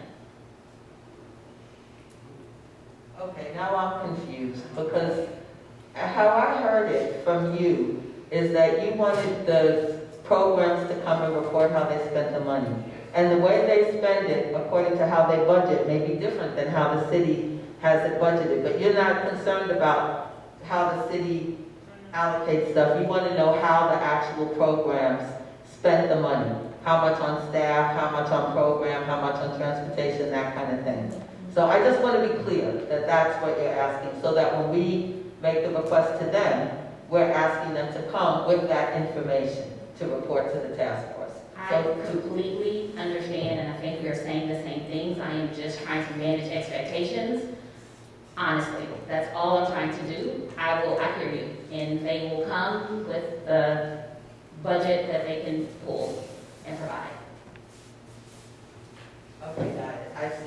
Okay, now I'm confused, because how I heard it from you is that you wanted the programs to come and report how they spent the money. And the way they spend it, according to how they budget, may be different than how the city has it budgeted. But you're not concerned about how the city allocates stuff. You want to know how the actual programs spent the money. How much on staff, how much on program, how much on transportation, that kind of thing. So I just want to be clear that that's what you're asking, so that when we make the request to them, we're asking them to come with that information to report to the task force. I completely understand, and I think we are saying the same things. I am just trying to manage expectations. Honestly, that's all I'm trying to do. I hear you, and they will come with the budget that they can pull and provide. Okay, got it. I see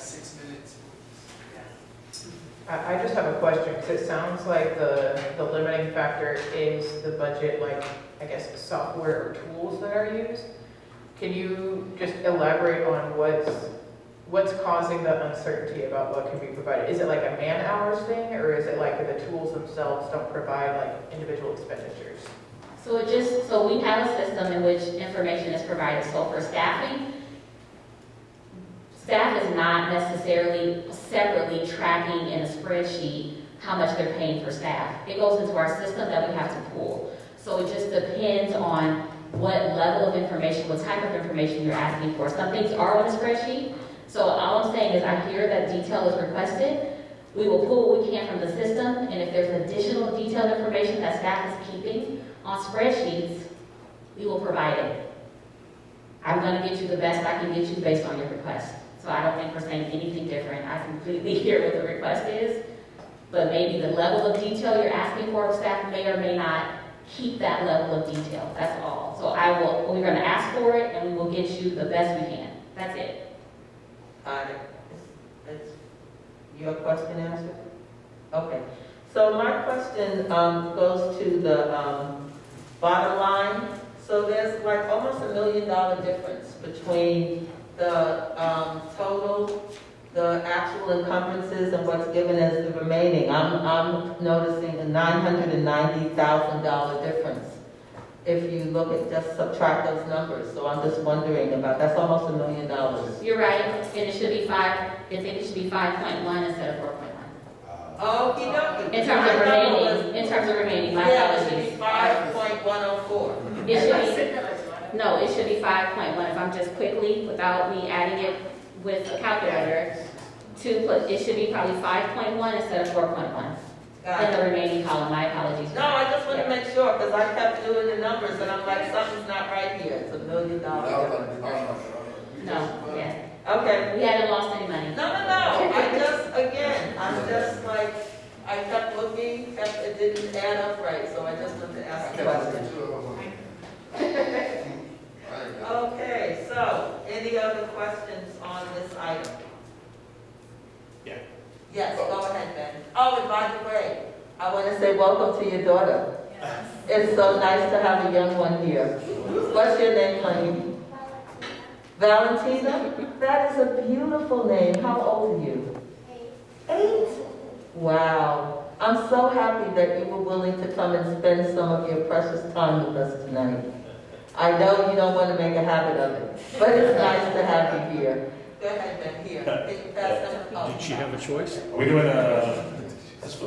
6 minutes. I just have a question, because it sounds like the limiting factor is the budget, like, I guess, software or tools that are used. Can you just elaborate on what's causing the uncertainty about what can be provided? Is it like a man-hours thing, or is it like the tools themselves don't provide like individual expenditures? So we have a system in which information is provided. So for staffing, staff is not necessarily separately tracking in a spreadsheet how much they're paying for staff. It goes into our system that we have to pull. So it just depends on what level of information, what type of information you're asking for. Some things are on a spreadsheet. So all I'm saying is I hear that detail is requested. We will pull what we can from the system, and if there's additional detailed information that staff is keeping on spreadsheets, we will provide it. I'm gonna get you the best I can get you based on your request. So I don't think we're saying anything different. I completely hear what the request is, but maybe the level of detail you're asking for, staff may or may not keep that level of detail. That's all. So we're gonna ask for it, and we will get you the best we can. That's it. Is your question answered? Okay. So my question goes to the bottom line. So there's like almost $1 million difference between the total, the actual encumbrances and what's given as the remaining. I'm noticing a $990,000 difference if you look at, just subtract those numbers. So I'm just wondering about, that's almost $1 million. You're right, and it should be I think it should be 5.1 instead of 4.1. Okey dokey. In terms of remaining, my Yeah, apologies. it should be 5.104. It should be, no, it should be 5.1 if I'm just quickly, without me adding it with a calculator, it should be probably 5.1 instead of 4.1 in the remaining column. My apologies. No, I just want to make sure, because I kept doing the numbers, and I'm like, something's not right here. It's $1 million. No, yeah. Okay. We haven't lost any money. No. I'm just like, I kept looking, it didn't add up right, so I just wanted to ask a question. Okay, so, any other questions on this item? Yeah. Yes, go ahead, Ben. Oh, and by the way, I want to say welcome to your daughter. It's so nice to have a young one here. What's your name, honey? Valentina? That is a beautiful name. How old are you? 8. Wow. I'm so happy that you were willing to come and spend some of your precious time with us tonight. I know you don't want to make a habit of it, but it's nice to have you here. Go ahead, Ben, here. Can you pass them? Did she have a choice? Are we doing this for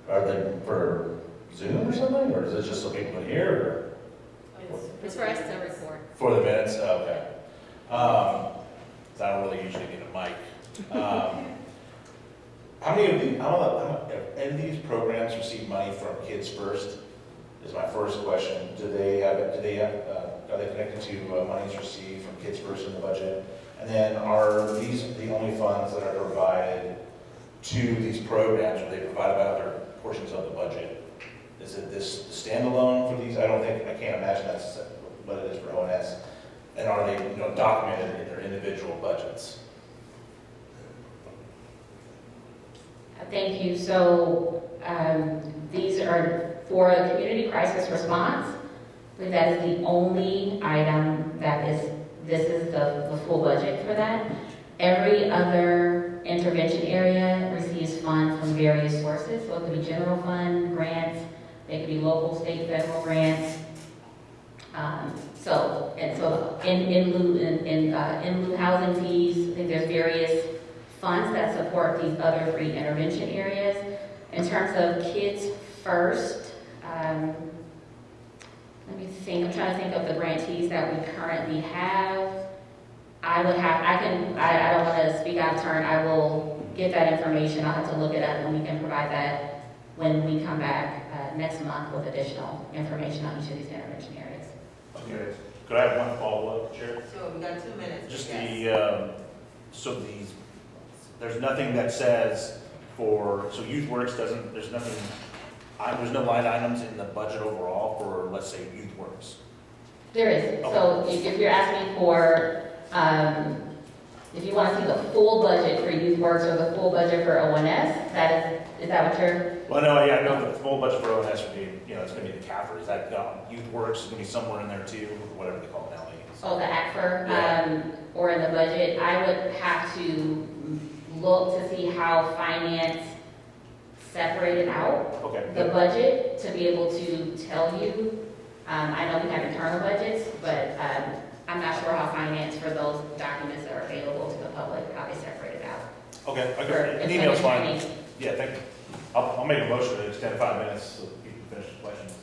are they for Zoom or something, or is it just so people can hear, or? It's for us to record. For the minutes, okay. I don't really usually get a mic. How many of these, have any of these programs receive money from Kids First? Is my first question. Are they connected to monies received from Kids First in the budget? And then are these the only funds that are provided to these programs? Are they provided by other portions of the budget? Is it this standalone for these? I can't imagine that's what it is for ONS. And are they documented in their individual budgets? Thank you. So these are for a community crisis response. That is the only item this is the full budget for that. Every other intervention area receives funds from various sources. So it could be general fund grants, they could be local, state, federal grants. In lieu housing fees, I think there's various funds that support these other free intervention areas. In terms of Kids First, let me think. I'm trying to think of the grantees that we currently have. I don't want to speak out of turn. I will get that information. I'll have to look it up, and we can provide that when we come back next month with additional information on each of these intervention areas. Okay. Could I have one follow-up, Chair? Sure, we got 2 minutes. Just yes. There's nothing that says YouthWorks there's no line items in the budget overall for, let's say, YouthWorks. There is. Okay. So if you're asking for If you want to see the full budget for Youth Works or the full budget for ONS, is that what you're? Well, no, yeah, no, the full budget for ONS would be, it's gonna be the CAFR, is that, Youth Works is gonna be somewhere in there too, or whatever they call it now. Oh, the ACFR, Yeah. or in the budget, I would have to look to see how finance separated out Okay. the budget to be able to tell you. I know we have internal budgets, but I'm not sure how finance for those documents that are available to the public, how they separate it out. Okay, For an email's fine. training. Yeah, thank you. I'll make a motion to extend 5 minutes so people can finish the questions.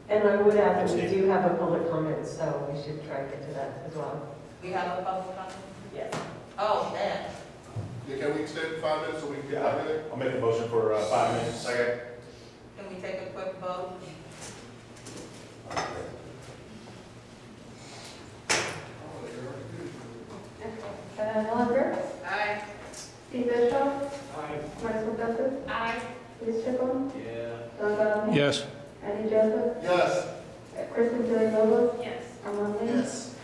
And I would add that we do have a public comment, so we should try to get to that as well. We have a public comment? Yes. Oh, man. Yeah, can we extend 5 minutes so we can get out of there? I'll make a motion for 5 minutes. Second. Can we take a quick vote? Helen Brooks, Aye. Steve Bishop, Marcus Augustus, Aye. Bruce Chipple, Don Gosney, Yes. Andy Joseph, Yes. Kristen Tilly-Lobos, Yes. Armand Lee, Yes.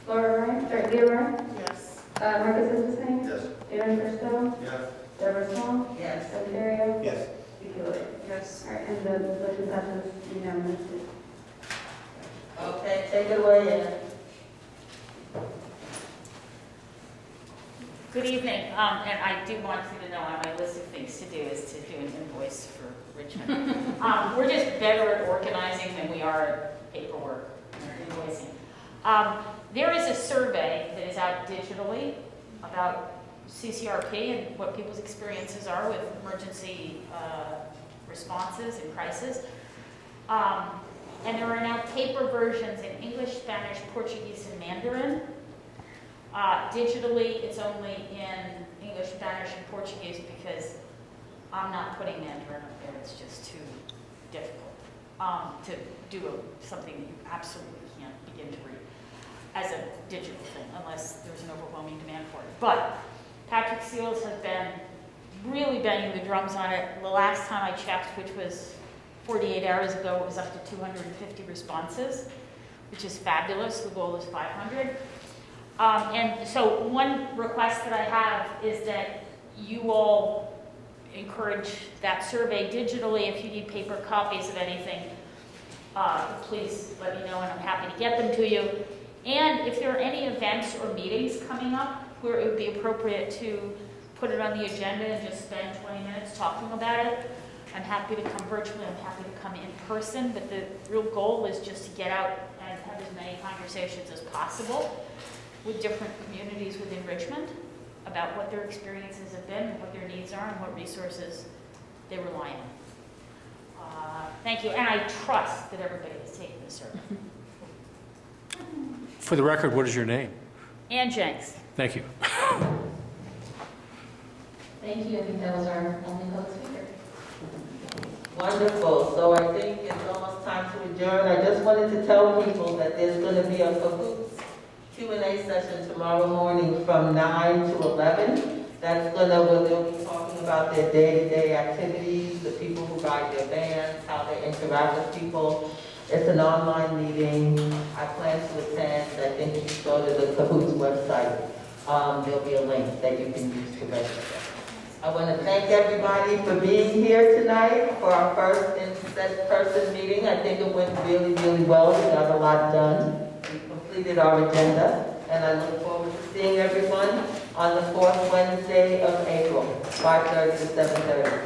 Laura Ryan, Leah Ryan, Yes. Marcus Ismail, Yes. Darren Christo, Yes. Deborah Small, Yes. Doug Terrio, Yes. Vicky Lloyd. Yes. All right, and the motion passes unanimously. Okay, take it away, Ann. Good evening, and I do want you to know on my list of things to do is to do an invoice for Richmond. We're just better at organizing than we are at paperwork and invoicing. There is a survey that is out digitally about CCRP and what people's experiences are with emergency responses and crisis. And there are now paper versions in English, Spanish, Portuguese, and Mandarin. Digitally, it's only in English, Spanish, and Portuguese because I'm not putting Mandarin up there. It's just too difficult to do something that you absolutely can't begin to read as a digital thing unless there's an overwhelming demand for it. But Patrick Seals has been really banging the drums on it. The last time I checked, which was 48 hours ago, it was up to 250 responses, which is fabulous. The goal is 500. And so one request that I have is that you all encourage that survey digitally. If you need paper copies of anything, please let me know and I'm happy to get them to you. And if there are any events or meetings coming up where it would be appropriate to put it on the agenda and just spend 20 minutes talking about it, I'm happy to come virtually, I'm happy to come in person, but the real goal is just to get out and have as many conversations as possible with different communities within Richmond about what their experiences have been, what their needs are, and what resources they rely on. Thank you, and I trust that everybody is taking the survey. For the record, what is your name? Ann Jenks. Thank you. Thank you, I think that was our only public speaker. Wonderful. So I think it's almost time to adjourn. I just wanted to tell people that there's going to be a Cahoots Q&A session tomorrow morning from 9 to 11. That's where they'll be talking about their day-to-day activities, the people who ride their vans, how they interact with people. It's an online meeting. I plan to attend. I think you should go to the Cahoots website. There'll be a link that you can use to register. I want to thank everybody for being here tonight for our first in-person meeting. I think it went really, really well. We got a lot done. We completed our agenda, and I look forward to seeing everyone on the fourth Wednesday of April, 5:30 to 7:30.